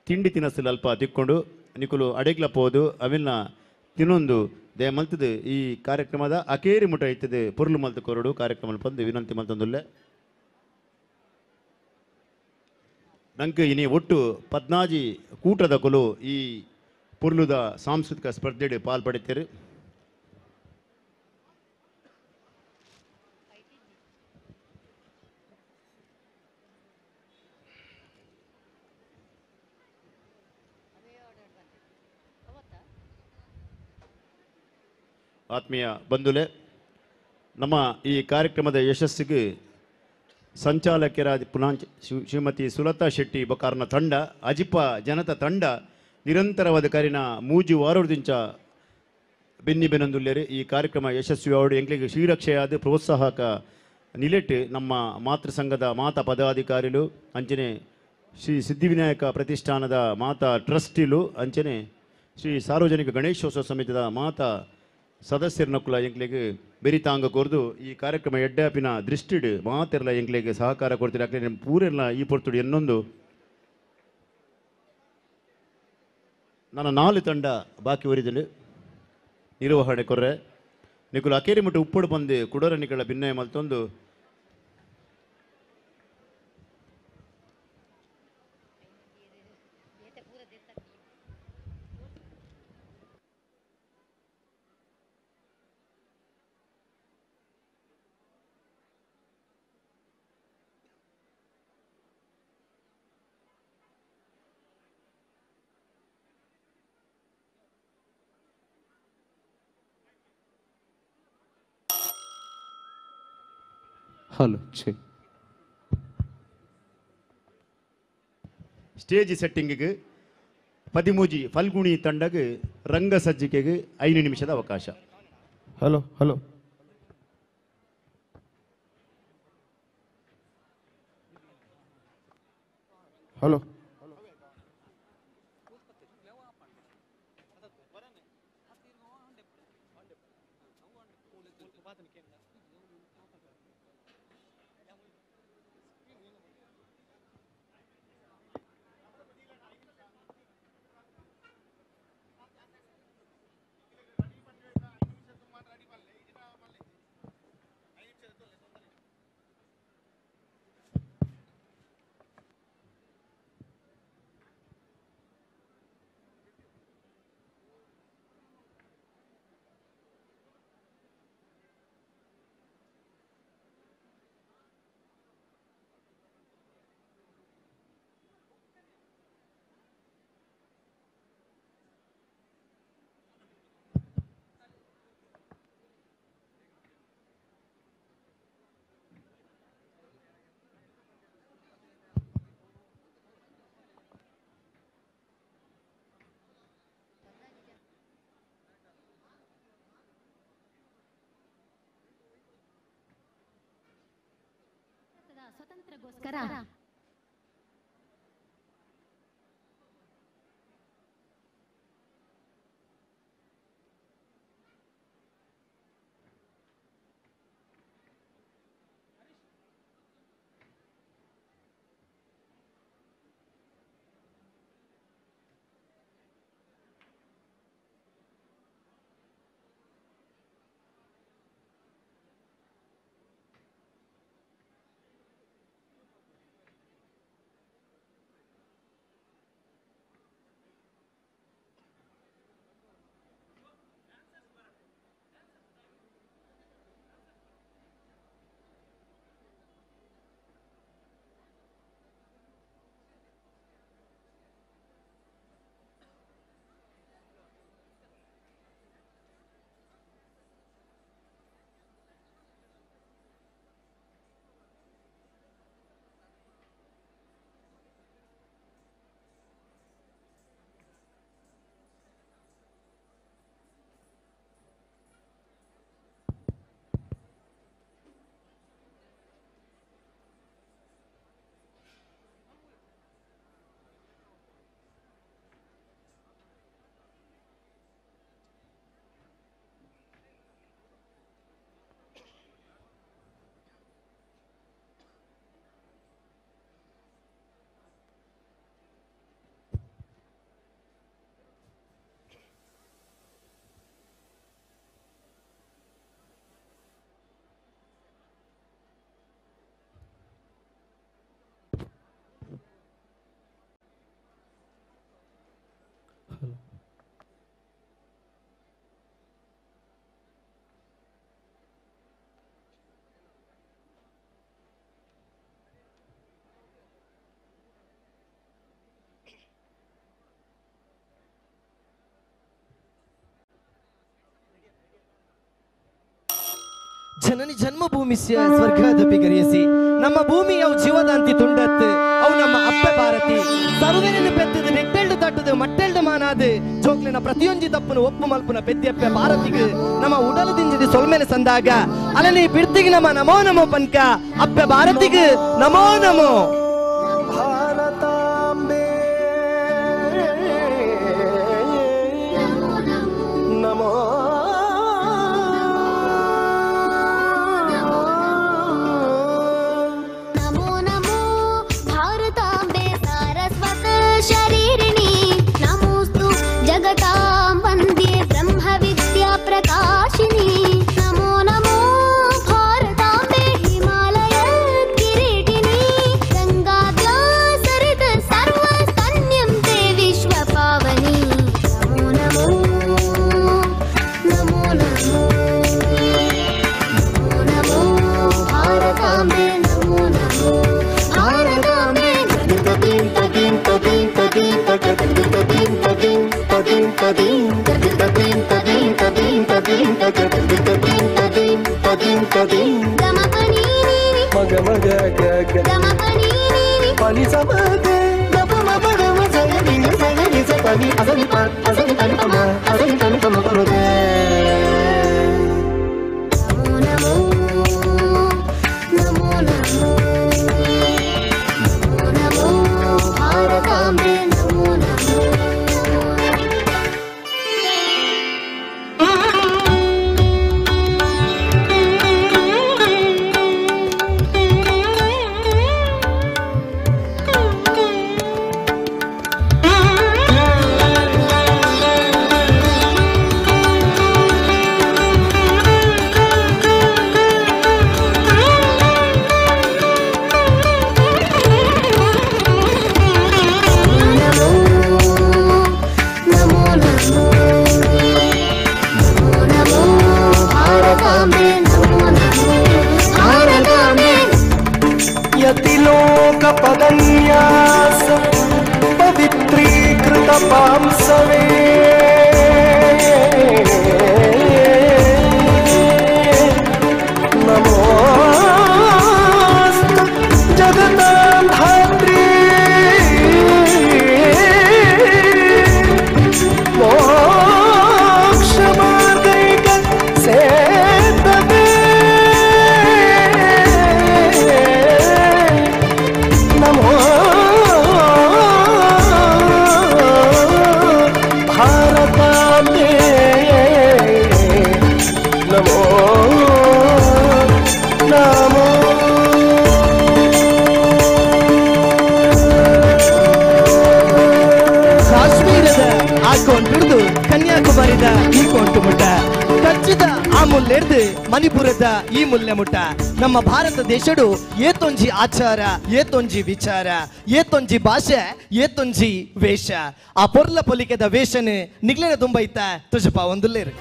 ತಿಂಡಿ ತಿನಸಲು ಅಲ್ಪ ತಿಕ್ಕೊಂಡು ನಿಕುಲು ಅಡೆಗ್ಲ ಪೋದು ಅವಿಲ್ನ ತಿನ್ನೊಂದು ದೇ ಮಲ್ತದು ಈ ಕಾರ್ಯಕ್ರಮದ ಅಕೇರಿ ಮುಟ ಇತ್ತದೆ ಪುರ್ಲು ಮಲ್ತು ಕೊರಡು ಕಾರ್ಯಕ್ರಮ ಬಂದು ವಿನಂತಿ ಮಲ್ತೊಂದುಲ್ಲೆ ನಂಗೆ ಇನಿ ಒಟ್ಟು 14 ಕೂಟದ ಕೊಲು ಈ ಪುರ್ಲುದ ಸಾಂಸ್ಕೃತಿಕ ಸ್ಪರ್ಧೆಡು ಪಾಲ್ಪಡುತ್ತಾರೆ ಆತ್ಮೀಯ ಬಂಧುಲೆ ನಮ್ಮ ಈ ಕಾರ್ಯಕ್ರಮದ ಯಶಸ್ಸಿಗೆ ಸಂಚಾಲಕರಾದ ಪುನಾಂಚ ಶ್ರೀಮತಿ ಸುಲತಾ ಶೆಟ್ಟಿ ಬಕಾರ್ನ ತಂಡ ಅಜಿಪ ಜನತ ತಂಡ ನಿರಂತರವಾದ ಕರಿನ ಮೂಜು ವಾರದಿಂಚ ಬೆನ್ನಿ ಬೆನೊಂದುಲ್ಲೇರು ಈ ಕಾರ್ಯಕ್ರಮ ಯಶಸ್ವಿ ಅವಡು ಎಂಕ್ಲಿಗೆ ಶ್ರೀರಕ್ಷೆಯಾದ ಪ್ರೋತ್ಸಾಹಕ ನಿಲೆಟ್ ನಮ್ಮ ಮಾತೃ ಸಂಘದ ಮಾತಾ ಪದಾಧಿಕಾರಿಲು ಅಂಚನೆ ಶ್ರೀ ಸಿದ್ಧಿವಿನಾಯಕ ಪ್ರತಿಷ್ಠಾನದ ಮಾತಾ ಟ್ರಸ್ಟಿಲು ಅಂಚನೆ ಶ್ರೀ ಸಾರ್ವಜನಿಕ ಗಣೇಶೋತ್ಸವ ಸಮಿತಿದ ಮಾತಾ ಸದಸ್ಯರನ್ನಕ್ಕುಲ ಎಂಕ್ಲೆಗೆ ಬೆರಿತಾಂಗ ಕೊರ್ದು ಈ ಕಾರ್ಯಕ್ರಮ ಎಡ್ಡಾಪಿನ ದೃಷ್ಟಿಡು ಮಾತೆರ್ಲ ಎಂಕ್ಲೆಗೆ ಸಹಕಾರ ಕೊಡ್ತೀರಿ ಅಕ್ಲೆ ಪೂರೆಲ್ಲ ಈ ಪೊರ್ತುಡು ಎನ್ನೊಂದು ನನ್ನ 4 ತಂಡ ಬಾಕಿ ಒರಿದಲು ನಿರ್ವಹಣೆ ಕೊರ್ರೆ ನಿಕುಲು ಅಕೇರಿ ಮುಟ್ಟು ಉಪ್ಪುಡು ಬಂದು ಕುಡೋರ ನಿಕಳ ಭಿನ್ನಯ ಮಲ್ತೊಂದು ಹಲೋ ಚೆಕ್ ಸ್ಟೇಜ್ ಸೆಟ್ಟಿಂಗಿಗೆ 13 ಫಲ್ಗುಣಿ ತಂಡಗೆ ರಂಗ ಸಜ್ಜಿಕೆಗೆ 5 ನಿಮಿಷದ ಅವಕಾಶ. ಹಲೋ ಹಲೋ ಹಲೋ ಸ್ವತಂತ್ರಗೋಸ್ಕರ ಜನನಿ ಜನ್ಮಭೂಮಿಸ್ಯ ಸ್ವರ್ಗದಪಿ ಗರಿಯಸಿ ನಮ್ಮ ಭೂಮಿ ಅವು ಜೀವದಾಂತಿ ತುಂಡತ್ತು ಅವು ನಮ್ಮ ಅಪ್ಪೆ ಭಾರತಿ ಸರ್ವೇನ ಪೆತ್ತದು ನೆಟ್ಟೆಲ್ಡು ತಟ್ಟದು ಮಟ್ಟೆಲ್ಡು ಮಾನಾದು ಜೋಕ್ಲಿನ ಪ್ರತಿಯೊಂದು ತಪ್ಪನು ಒಪ್ಪು ಮಲ್ಪುನ ಪೆದ್ದೆಪ್ಪೆ ಭಾರತಿಗೆ ನಮ್ಮ ಉಡಲು ದಿಂಜಿದಿ ಸೊಲ್ಮೇಲೆ ಸಂದಾಗ ಅಲ್ಲಲ್ಲಿ ಬಿಡ್ತಿಗೆ ನಮ್ಮ ನಮೋ ನಮೋ ಪನ್ಕ ಅಪ್ಪೆ ಭಾರತಿಗೆ ನಮೋ ನಮೋ. प्रकाशिनी नमो नमो भारतांबे हिमालय किरीटिनी गंगाद्या सरित सर्व स्तन्यं ते विश्व पावनी नमो नमो नमो नमो नमो नमो भारतांबे नमो नमो भारतांबे तदीं तदीं तदीं तदीं तदीं तदीं तदीं तदीं यतिलोकपदन्यास पवित्रीकृत पांसवे नमोस्तु जगतां धात्री मोक्षमार्गैक सेतवे नमो भारतांबे नमो नमो ಕಾಶ್ಮೀರದ ಆ ಕೊಂಡ್ ಹಿಡಿದು ಕನ್ಯಾಕುಮಾರಿದ ಈ ಕೊಂಟು ಮುಟ್ಟ ಕಚ್ಚಿದ ಆ ಮುಲ್ಲೆಡ್ದು ಮಣಿಪುರದ ಈ ಮುಲ್ಲೆ ಮುಟ್ಟ ನಮ್ಮ ಭಾರತ ದೇಶಡು ಏತೊಂಜಿ ಆಚಾರ ಏತೊಂಜಿ ವಿಚಾರ ಏತೊಂಜಿ ಭಾಷೆ ಏತೊಂಜಿ ವೇಷ ಆ ಪೊರ್ಲ ಪೊಲಿಕೆದ ವೇಷನ್ ನಿಗ್ಲಿನ ತುಂಬ ಇತ್ತ ತುಜಪ ಒಂದುಲ್ಲೇರು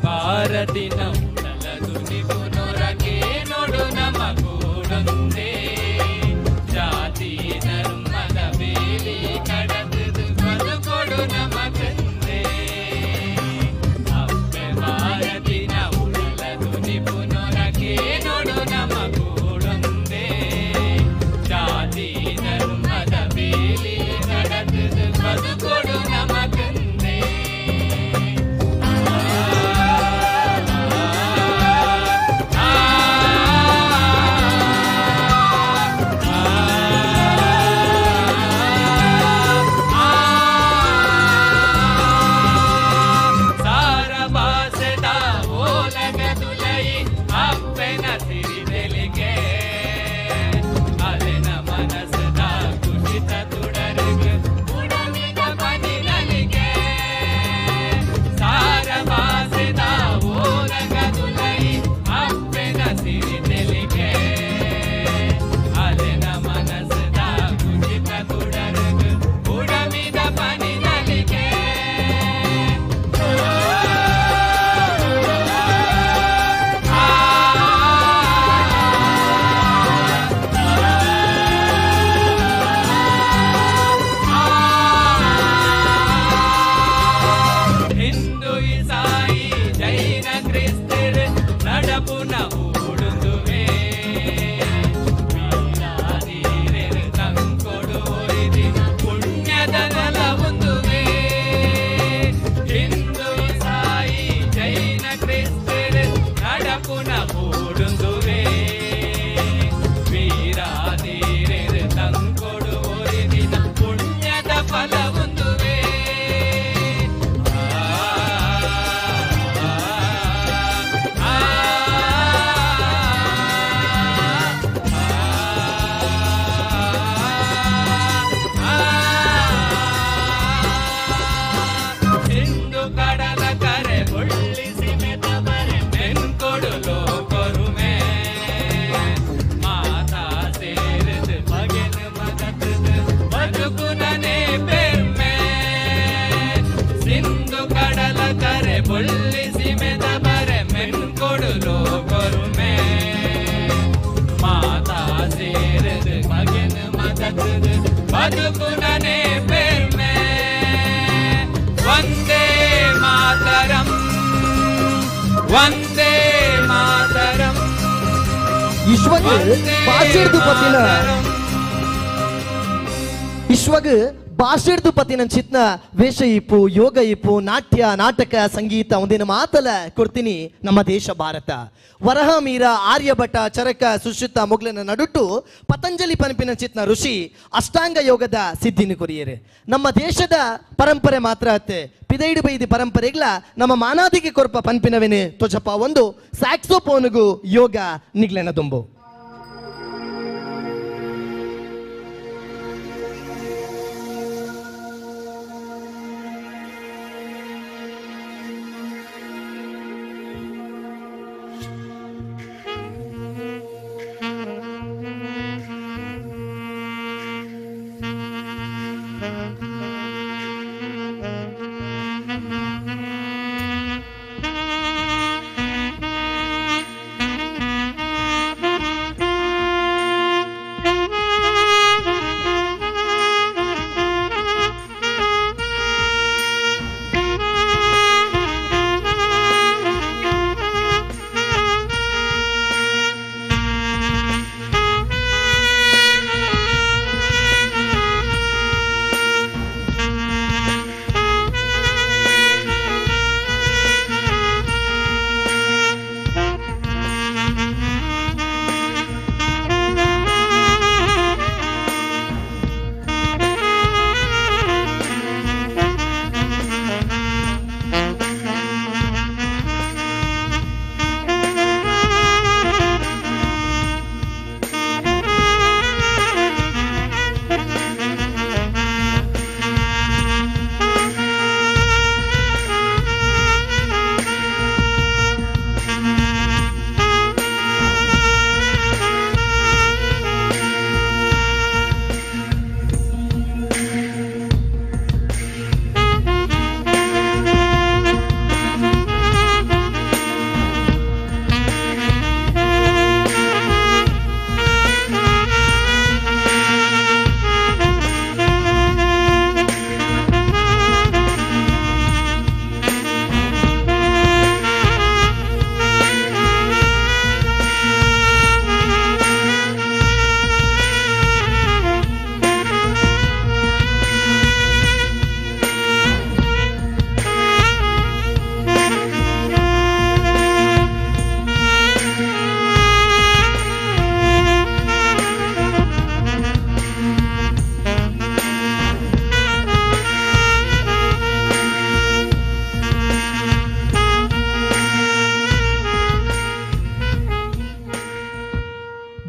ಭಾರತಿನ ಉಡಲದು ನೀವು ನೊರಗೆ ನೋಡು ನಮಗೂಡೊಂದೇ ಜಾತಿ ಧರ್ಮದ ಬೇಲಿ ಕಡದು ಬದುಕೊಡು ನಮಗಂದೇ ಅಪ್ಪೆ ಭಾರತದ ಬದುಕುನನೇ ಪೆರ್ಮೆ ವಂದೇ ಮಾತರಂ ವಂದೇ ಮಾತರಂ ಇಶ್ವಗ್ ಭಾಷೆಡ್ದು ಪತಿನ ಇಶ್ವಗ್ ಭಾಷೆಡ್ದು ಪತಿನ ಚಿತ್ನ ವೇಷ ಇಪ್ಪು ಯೋಗ ಇಪ್ಪು ನಾಟ್ಯ ನಾಟಕ ಸಂಗೀತ ಒಂದಿನ ಮಾತಲ ಕೊಡ್ತೀನಿ ನಮ್ಮ ದೇಶ ಭಾರತ ವರಹ ಮೀರ ಆರ್ಯಭಟ ಚರಕ ಸುಶ್ರುತ ಮೊಗ್ಲನ ನಡುಟ್ಟು ಪತಂಜಲಿ ಪಂಪಿನ ಚಿತ್ನ ಋಷಿ ಅಷ್ಟಾಂಗ ಯೋಗದ ಸಿದ್ಧಿನ ಕೊರಿಯರೆ ನಮ್ಮ ದೇಶದ ಪರಂಪರೆ ಮಾತ್ರ ಅತ್ತೆ ಪಿದೈಡು ಬೈದಿ ಪರಂಪರೆಗಳ ನಮ್ಮ ಮಾನಾದಿಗೆ ಕೊರಪ ಪಂಪಿನವೇನೆ ತೊಜಪ ಒಂದು ಸ್ಯಾಕ್ಸೋಫೋನ್ಗೂ ಯೋಗ ನಿಗ್ಲೆನ ದುಂಬು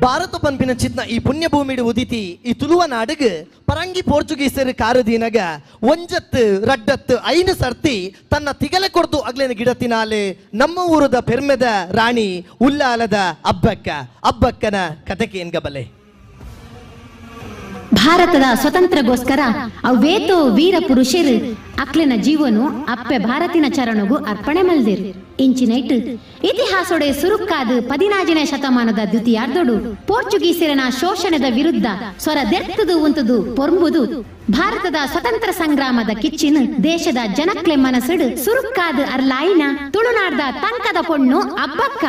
ಭಾರತ ಪಂಪಿನ ಚಿತ್ನ ಈ ಪುಣ್ಯ ಭೂಮಿಡು ಉದಿತಿ ಈ ತುಳುವ ನಾಡಿಗೆ ಪರಂಗಿ ಪೋರ್ಚುಗೀಸರು ಕಾರದೀನಗ ಒಂಜತ್ತು ರಡ್ಡತ್ತು ಐನು ಸರ್ತಿ ತನ್ನ ತಿಗಲೆ ಕೊಡ್ತು ಅಗ್ಲೇನ ಗಿಡತಿನಾಲೆ ನಮ್ಮ ಊರದ ಪೆರ್ಮೆದ ರಾಣಿ ಉಲ್ಲಾಲದ ಅಬ್ಬಕ್ಕನ ಕಥೆಗೆ ಎನ್ಗಬಲೆ ಭಾರತದ ಸ್ವತಂತ್ರಗೋಸ್ಕರ ಅವೇತೋ ವೀರ ಪುರುಷರು ಅಕ್ಲೆನ ಜೀವನು ಅಪ್ಪೆ ಭಾರತಿನ ಚರಣಗೂ ಅರ್ಪಣೆ ಮಲ್ದಿರ್ ಇಂಚಿನೈಟ್ ಇತಿಹಾಸೊಡೆ ಸುರುಕ್ಕಾದ 16ನೇ ಶತಮಾನದ ದ್ವಿತೀಯಾರ್ಧಡು ಪೋರ್ಚುಗೀಸರನ ಶೋಷಣೆದ ವಿರುದ್ಧ ಸ್ವರದೆತ್ತದು ಉಂತದು ಪೊರ್ಂಬುದು ಭಾರತದ ಸ್ವತಂತ್ರ ಸಂಗ್ರಾಮದ ಕಿಚ್ಚಿನ ದೇಶದ ಜನಕ್ಲೆ ಮನಸ್ಸಡು ಸುರುಕ್ಕಾದ ಅರ್ಲಾಯಿನ ತುಳುನಾಡ್ದ ತಂಕದ ಪೊಣ್ಣು ಅಬ್ಬಕ್ಕ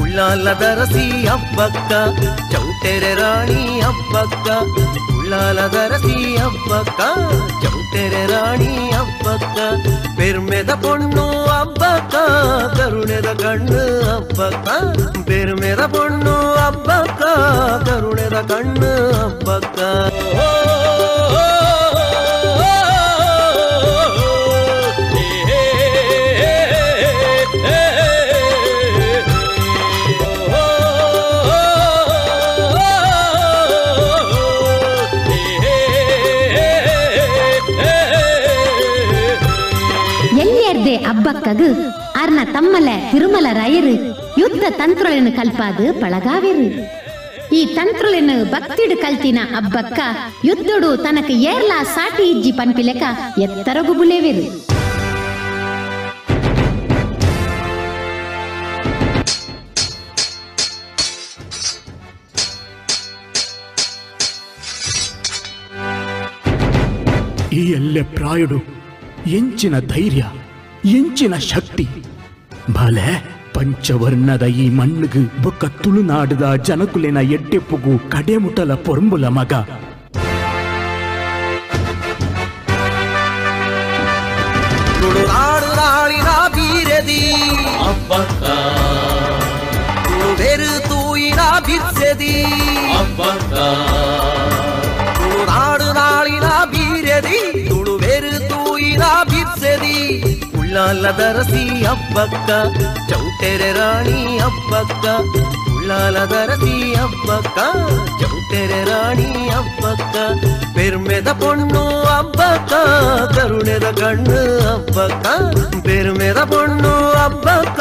ಉಳ್ಳಾಲದರಸಿ ಹಬ್ಬಕ್ಕ ಚೌಟೆರೆ ರಾಣಿ ಹಬ್ಬಕ್ಕ ಉಳ್ಳಾಲದರಸಿ ಹಬ್ಬಕ್ಕ ಚೌಟೆರೆ ರಾಣಿ ಹಬ್ಬಕ್ಕ ಬೆರ್ಮೆದ ಪೊಣ್ಣು ಹಬ್ಬಕ್ಕ ಕರುಣೆದ ಕಣ್ಣು ಹಬ್ಬಕ್ಕ ಬೆರ್ಮೆದ ಪೊಣ್ಣು ಹಬ್ಬಕ್ಕ ಕರುಣೆದ ಕಣ್ಣು ಹಬ್ಬಕ್ಕ ಕುಲ್ಲಿಯರ್ದೆ ಅಬ್ಬಕ್ಕಗು ಅರ್ನ ತಮ್ಮಲ ತಿರುಮಲ ರಾಯರು ಯುದ್ಧ ತಂತ್ರಗಳನ್ನು ಕಲ್ಪಾದು ಪಳಗಾವಿರು. ಈ ತಂತ್ರಗಳನ್ನು ಭಕ್ತಿಡು ಕಲ್ತಿನ ಅಬ್ಬಕ್ಕ ಯುದ್ಧಡು ತನಕ ಏರ್ಲಾ ಸಾಟಿ ಇಜ್ಜಿ ಪನ್ಪಿಲೆಕ ಎತ್ತರಗು ಬುಲೆವೆರು. ಈ ಎಲ್ಲೆ ಪ್ರಾಯುಡು ಎಂಚಿನ ಧೈರ್ಯ ಎಂಚಿನ ಶಕ್ತಿ ಬಾಲೆ ಪಂಚವರ್ಣದ ಈ ಮಣ್ಣುಗು ಬೊಕ್ಕ ತುಳುನಾಡದ ಜನಕುಲಿನ ಎಡ್ಡೆಪ್ಪುಗು ಕಡೆಮುಟಲ ಪೊರ್ಂಬುಲ ಮಗ ತುಳುನಾಡು ನಾಳಿನ ಬೀರದಿ ಅಬ್ಬಕ್ಕ ತುಳುವೆರು ತೂಯಿನ ಬಿತ್ಸದಿ ಅಬ್ಬಕ್ಕ ತುಳುನಾಡು ನಾಳಿನ ಬೀರದಿ ತುಳುವೆರು ತೂಯಿನ ಬಿತ್ಸದಿ ಉಳ್ಳಾಲದರಸಿ ಅಬ್ಬಕ್ಕ ಚೌಟೆರೆ ರಾಣಿ ಅಬ್ಬಕ್ಕ ಉಳ್ಳಾಲದರಸಿ ಅಬ್ಬಕ್ಕ ಚೌಟೆರೆ ರಾಣಿ ಅಬ್ಬಕ್ಕ ಪೆರ್ಮೆದ ಪೊಣ್ಣು ಅಬ್ಬಕ್ಕ ಕರುಣೆದ ಕಣ್ಣು ಅಬ್ಬಕ್ಕ ಪೆರ್ಮೆದ ಪೊಣ್ಣು ಅಬ್ಬಕ್ಕ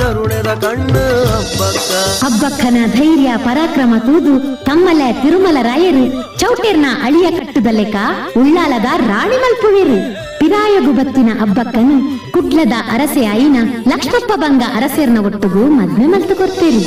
ಕರುಣೆದ ಕಣ್ಣು ಅಬ್ಬಕ್ಕ. ಅಬ್ಬಕ್ಕನ ಧೈರ್ಯ ಪರಾಕ್ರಮ ತೂದು ತಮ್ಮಲ ತಿರುಮಲ ರಾಯರು ಚೌಟೆರ್ನ ಅಳಿಯ ಕಟ್ಟುದಲೆಕ ಉಳ್ಳಾಲದ ರಾಣಿ ಮಲ್ಪುವಿರು. ಪಿರಾಯಗು ಬತ್ತಿನ ಅಬ್ಬಕ್ಕನು ಕುಡ್ಲದ ಅರಸೆ ಆಯಿನ ಲಕ್ಷ್ಮಪ್ಪ ಬಂಗ ಅರಸೇರ್ನ ಒಟ್ಟುಗು ಮದ್ವೆ ಮಲ್ತು ಕೊಡ್ತೇರಿ.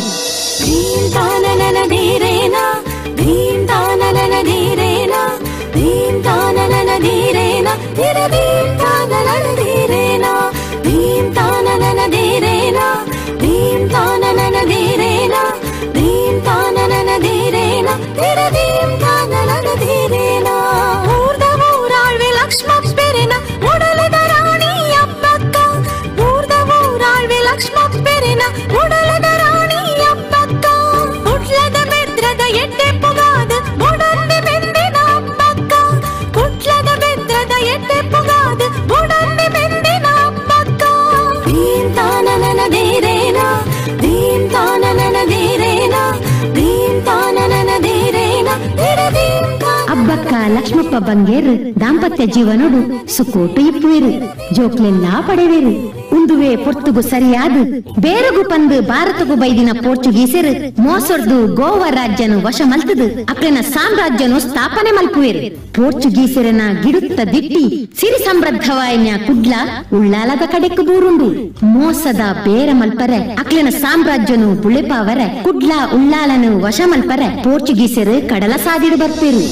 ಅಬ್ಬಕ್ಕ ಲಕ್ಷ್ಮಪ್ಪ ಬಂಗೇರು ದಾಂಪತ್ಯ ಜೀವನೋಡು ಸುಕೋಟು ಇಪ್ಪುವೆರು ಜೋಕ್ಲೆಲ್ಲ ಪಡೆವೇರು. ಉಂದುವೆ ಪೊರ್ತುಗು ಸರಿಯಾದ ಬೇರಗು ಪಂದು ಭಾರತಗು ಬೈದಿನ ಪೋರ್ಚುಗೀಸರು ಮೋಸೊರ್ದು ಗೋವಾ ರಾಜ್ಯನು ವಶ ಮಲ್ತದು ಅಕ್ಲೆನ ಸಾಮ್ರಾಜ್ಯನು ಸ್ಥಾಪನೆ ಮಲ್ಪುವೆರು. ಪೋರ್ಚುಗೀಸರನ ಗಿಡುತ್ತ ದಿಟ್ಟಿ ಸಿರಿ ಸಮೃದ್ಧವಾಯಿನ ಕುಡ್ಲ ಉಳ್ಳಾಲದ ಕಡೆக்கு ಬೂರುಂಡು ಮೋಸದ ಬೇರ ಮಲ್ಪರೆ ಅಕ್ಲೆನ ಸಾಮ್ರಾಜ್ಯನು ಬುಳೆಪಾವರೆ ಕುಡ್ಲ ಉಳ್ಳಾಲನು ವಶ ಮಲ್ಪರೆ ಪೋರ್ಚುಗೀಸರು ಕಡಲ ಸಾದಿಡು ಬರ್ಪೇರು.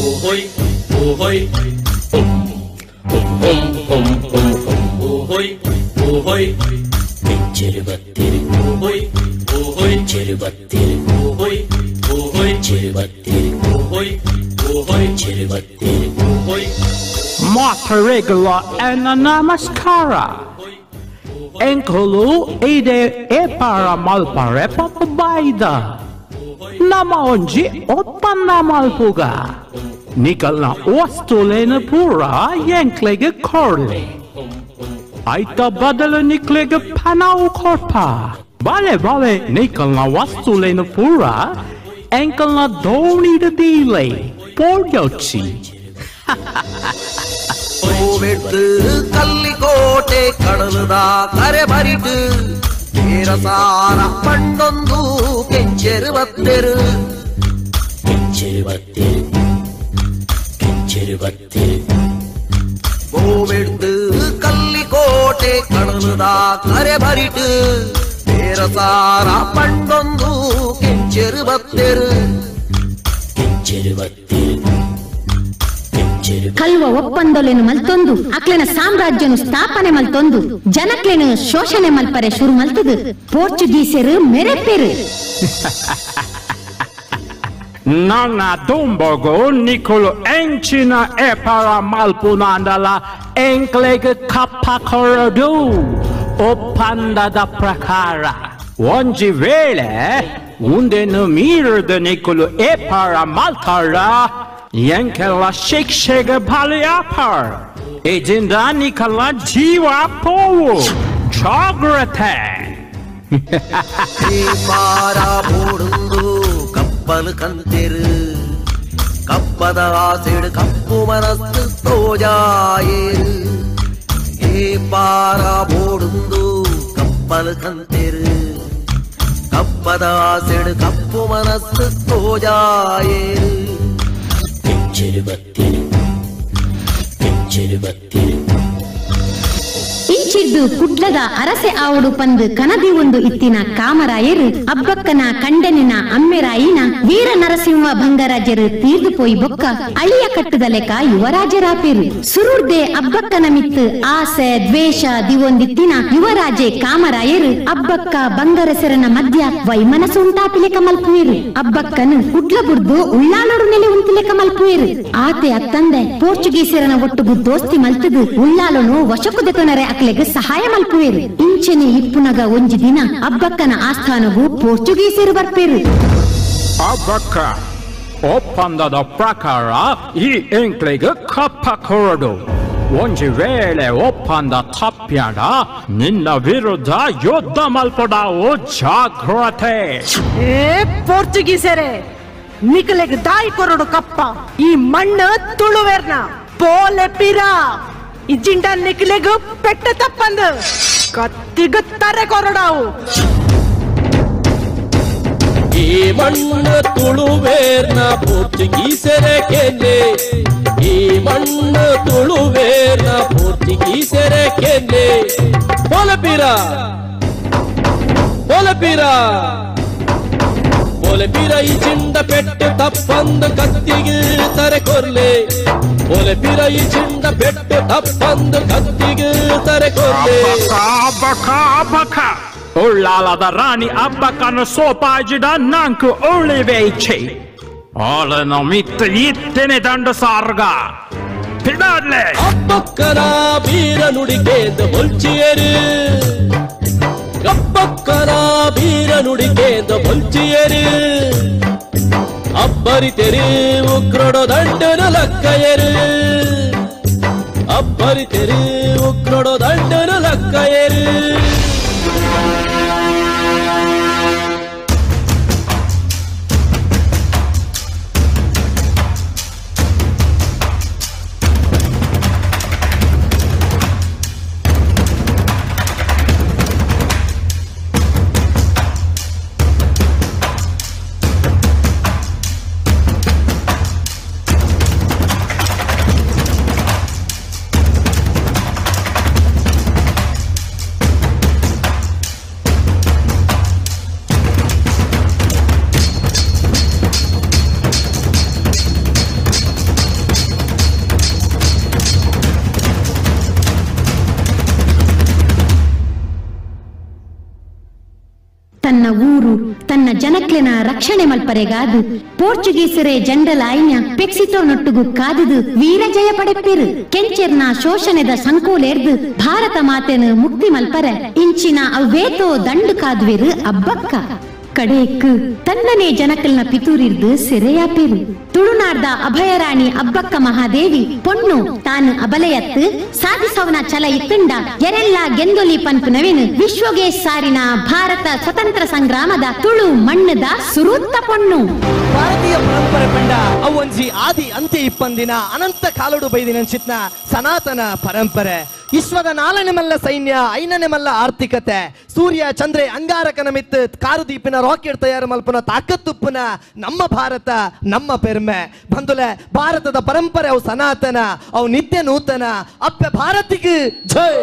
ಓಹೋಯ್ ಓಹೋಯ್ ಓಹೋಯ್ ಓಹೋಯ್ ಚೆರುಬತ್ತಿರಿ ಓಹೋಯ್ ಓಹೋಯ್ ಚೆರುಬತ್ತಿರಿ ಓಹೋಯ್ ಓಹೋಯ್ ಚೆರುಬತ್ತಿರಿ ಓಹೋಯ್ ಓಹೋಯ್ ಚೆರುಬತ್ತಿರಿ ಓಹೋಯ್ ಮಾತರೆಗಳ ಎನ್ನ ನಮಸ್ಕಾರ ಎಂಕಲು ಇದೆ ಎಪಾರ ಮಲ್ಪರೆ ಪಪ್ಪಬಾಯ್ದ ನಮ್ಮ ಒಂಜಿ ಒಪ್ಪಂದ ಮಲ್ಪುಗ ನಿಕಲ್ನ ವಸ್ತುಲೇನ ಪೂರ ಎಂಕ್ಲೆಗೆ ಕೊಡ್ಲಿ ಆಯ್ತ ಬದಲು ನಿಕ್ಲೆಗೆ ಪನಾವು ಕೊಟ್ಟ ಬಾಲೆ ಬಾಲೆ ನಿಕಲ್ನ ವಸ್ತುಲೇನ ಪೂರ ಎಂಕಲ್ನ ದೋಣಿದ ದೀಲೆ ಪೋಡ್ಯೋಚಿ ಕೋವೆಟ್ಟು ಕಲ್ಲಿಕೋಟೆ ಕಡಲದ ಕರೆ ಬರಿಟು ಸಾರ ಪಣ್ಣೊಂದು ಕೆಂಚೆರುವತ್ತೆರು ಕೆಂಚೆರುವತ್ತೆರು ಕೆಂಚೆರುವತ್ತೆರು ಕೋವೆಟ್ಟು ಕಲ್ಲಿಕೋಟೆ ಕಡಲದ ಕರೆ ಬರಿಟು ಸಾರ ಪಣ್ಣೊಂದು ಕೆಂಚೆರುವತ್ತೆರು ಕೆಂಚೆರುವತ್ತೆರು ಕಲ್ವ ಒಪ್ಪಂದೊಲೆನು ಮಲ್ತೊಂದು ಅಕ್ಲೆನ ಸಾಮ್ರಾಜ್ಯನು ಸ್ಥಾಪನೆ ಮಲ್ತೊಂದು ಜನಕ್ಲೆನು ಶೋಷಣೆ ಮಲ್ಪರೆ ಶುರು ಮಲ್ತದು ಪೋರ್ಚುಗೀಸರು ಮೆರೆಪೆರು. ನನ್ನ ದುಂಬಗು ನಿಕುಲು ಎಂಚಿನ ಎಪರ ಮಲ್ಪುನಾಂದಲ ಎಂಕ್ಲೆಗೆ ಕಪ್ಪ ಕೊರದು ಒಪ್ಪಂದದ ಪ್ರಕಾರ ಒಂಜಿ ವೇಳೆ ಮುಂದೆನು ಮೀರದ ನಿಕುಲು ಎಪರ ಮಲ್ತಾರ ಎಂಕೆಲ್ಲ ಶಿಕ್ಷೆಗೆ ಬಲಿಯಾಪಾರ ಇದರಿಂದ ನಿಕಲ್ಲ ಜೀವ ಪೋವು ಜಾಗ್ರತೆ. ಪಾರ ಮೂಡುಂದು ಕಪ್ಪಲು ಕಂತೆರು ಕಪ್ಪದ ಆಸೆಡು ಕಪ್ಪು ಮನಸ್ಸು ತೋಜಾಯೇರು. ಪಾರ ಕಪ್ಪಲು ಕಂತಿರು ಕಪ್ಪದ ಆಸೆಡು ಕಪ್ಪು ಮನಸ್ಸು ತೋಜಾಯೇರು ಚೆರುಬತ್ತಿರು ಚೆರುಬತ್ತಿರು ಇಂಚಿದ್ದು ಕುಡ್ಲದ ಅರಸೆ ಆವಡು ಪಂದು ಕನದಿ ಒಂದು ಇತ್ತಿನ ಕಾಮರಾಯರು ಅಬ್ಬಕ್ಕನ ಕಂಡನಿನ ಅಮ್ಮೆರಾಯಿನ ವೀರ ನರಸಿಂಹ ಭಂಗರಾಜರು ತೀರ್ದು ಪೋಯಿ ಬೊಕ್ಕ ಅಳಿಯ ಕಟ್ಟದ ಲೆಕ್ಕ ಯುವರಾಜರಾಪೇರು ಸುರುರ್ದೆ ಅಬ್ಬಕ್ಕನ ಮಿತ್ತು ಆಸೆ ದ್ವೇಷ ದಿವೊಂದಿತ್ತಿನ ಯುವರಾಜೆ ಕಾಮರಾಯರು ಅಬ್ಬಕ್ಕ ಬಂಗರಸರನ ಮಧ್ಯ ವೈಮನಸುಂಟಾಪಿಲೆಕ ಮಲ್ಪುವೇರು ಅಬ್ಬಕ್ಕನು ಕುಡ್ಲ ಬುರ್ದು ಉಳ್ಳಾಲೋಡು ನೆಲೆ ಉಂತಿಲೆಕ ಮಲ್ಪುವೇರು ಆತೆ ಅತ್ತಂದೆ ಪೋರ್ಚುಗೀಸರನ ಒಟ್ಟುಗು ದೋಸ್ತಿ ಮಲ್ತದು ಉಳ್ಳಾಲೋನು ವಶಕುದೆಕೊನರೆ ಅಕ್ಲೆಗೆ ಸಹಾಯ ಮಲ್ಪುವೇರು ಇಂಚೆನೆ ಇಪ್ಪುನಗ ಒಂಜಿ ದಿನ ಅಬ್ಬಕ್ಕನ ಆಸ್ಥಾನಗೂ ಪೋರ್ಚುಗೀಸರು ಬರ್ಪೇರು ಅಬ್ಬಕ್ಕ ಒಪ್ಪಂದದ ಪ್ರಕಾರ ಈ ಎಂಕ್ಲೆಗೆ ಕಪ್ಪ ಕೊರಡು ಒಂಜಿ ವೇಳೆ ಒಪ್ಪಂದ ತಪ್ಪ್ಯಾಡ ನಿನ್ನ ವಿರುದ್ಧ ಯುದ್ಧ ಮಲ್ಪಡಾವು ಜಾಗ್ರತೆ ಏ ಪೋರ್ಚುಗೀಸರೇ ನಿಕಲೆಗೆ ದಾಯಿ ಕೊರಡು ಕಪ್ಪ ಈ ಮಣ್ಣು ತುಳುವೇರ್ನ ಪೋಲೆ ಪಿರ ಇಜ್ಜಿಂಡ ನಿಕಲೆಗು ಪೆಟ್ಟ ತಪ್ಪಂದು ಕತ್ತಿಗು ತರೆ ಕೊರಡಾವು ಈ ಮಣ್ಣು ತುಳುವೇರ್ನ ಪೋರ್ಚುಗೀಸರೆ ಕೆನ್ನೆ ಈ ಮಣ್ಣು ತುಳುವೇರ್ನ ಪೋರ್ಚುಗೀಸರೆ ಕೆನ್ನೆ ಪೋಲಪೀರ ಪೋಲಪೀರ ಪೋಲಪೀರ ಈ ಚಿಂಡ ಪೆಟ್ಟು ತಪ್ಪಂದು ಕತ್ತಿಗೆ ತರೆ ಕೊರ್ಲೆ ಪೋಲಪೀರ ಈ ಚಿಂಡ ಪೆಟ್ಟು ತಪ್ಪಂದು ಕತ್ತಿಗೆ ತರೆ ಕೊರ್ಲೆ ಉಳ್ಳಾಲದ ರಾಣಿ ಅಬ್ಬಕ್ಕನ ಸೋಪಾಜಿದ ನಂಕು ಉಳಿವೇಚೆ ಅವಳನ್ನು ಮಿತ್ತ ಇತ್ತೇನೆ ದಂಡ ಸಾರ್ಗ ಹಿಡಾಡ್ಲೆ ಅಬ್ಬಕ್ಕನ ಬೀರ ನುಡಿಕೇಂದು ಹೊಲ್ಚಿಯರು ಅಬ್ಬಕ್ಕನ ಬೀರ ನುಡಿಕೇಂದು ಹೊಲ್ಚಿಯರು ಅಬ್ಬರಿ ತೆರಿ ಉಕ್ರೊಡ ದಂಡನ ಲಕ್ಕಯರು ಅಬ್ಬರಿ ತೆರಿ ಉಕ್ರೊಡ ದಂಡನ ಲಕ್ಕಯರು ತನ್ನ ಊರು ತನ್ನ ಜನಕ್ಲೆನ ರಕ್ಷಣೆ ಮಲ್ಪರೆಗಾದು ಪೋರ್ಚುಗೀಸರೇ ಜಂಡಲಾಯ್ನ ಪೆಕ್ಸಿತೋ ನೊಟ್ಟುಗು ಕಾದುದು ವೀರ ಜಯ ಪಡೆಪ್ಪೇರು ಕೆಂಚೆರ್ನ ಶೋಷಣೆದ ಸಂಕೋಲೇರ್ದು ಭಾರತ ಮಾತೆನು ಮುಕ್ತಿ ಮಲ್ಪರೆ ಇಂಚಿನ ಅವೇತೋ ದಂಡು ಕಾದುವೆರು ಅಬ್ಬಕ್ಕ ಕಡೇಕು ತನ್ನನೇ ಜನಕಲ್ನ ಪಿತೂರಿರ್ದು ಸೆರೆಯಾಪೇರು ತುಳುನಾಡ್ದ ಅಭಯರಾಣಿ ಅಬ್ಬಕ್ಕ ಮಹಾದೇವಿ ಪೊಣ್ಣು ತಾನು ಅಬಲೆಯತ್ತು ಸಾಧಿಸವನ ಛಲ ಇತ್ತುಂಡ ಎರೆಲ್ಲ ಗೆಂದೊಲಿ ಪನ್ಪುನವೆನು ವಿಶ್ವಗೆ ಸಾರಿನ ಭಾರತ ಸ್ವತಂತ್ರ ಸಂಗ್ರಾಮದ ತುಳು ಮಣ್ಣದ ಸುರೂತ್ತ ಪೊಣ್ಣು ಭಾರತೀಯ ಪರಂಪರೆ ಪಂಡ ಅವೊಂಜಿ ಆದಿ ಅಂತ್ಯ ಇಪ್ಪಂದಿನ ಅನಂತ ಕಾಲುಡು ಬೈದಿನ ಚಿತ್ನ ಸನಾತನ ಪರಂಪರೆ ವಿಶ್ವದ 4ನೇ ಮಲ್ಲ ಸೈನ್ಯ 5ನೇ ಮಲ್ಲ ಆರ್ಥಿಕತೆ ಸೂರ್ಯ ಚಂದ್ರೆ ಅಂಗಾರಕನ ಮಿತ್ ಕಾರುದೀಪಿನ ರಾಕೆಟ್ ತಯಾರು ಮಲ್ಪನ ತಾಕತ್ತುಪ್ಪನ ನಮ್ಮ ಭಾರತ ನಮ್ಮ ಪೆರ್ಮೆ ಬಂದುಲೆ ಭಾರತದ ಪರಂಪರೆ ಅವು ಸನಾತನ ಅವು ನಿತ್ಯ ನೂತನ ಅಪ್ಪೆ ಭಾರತಿಗೆ ಜೈ.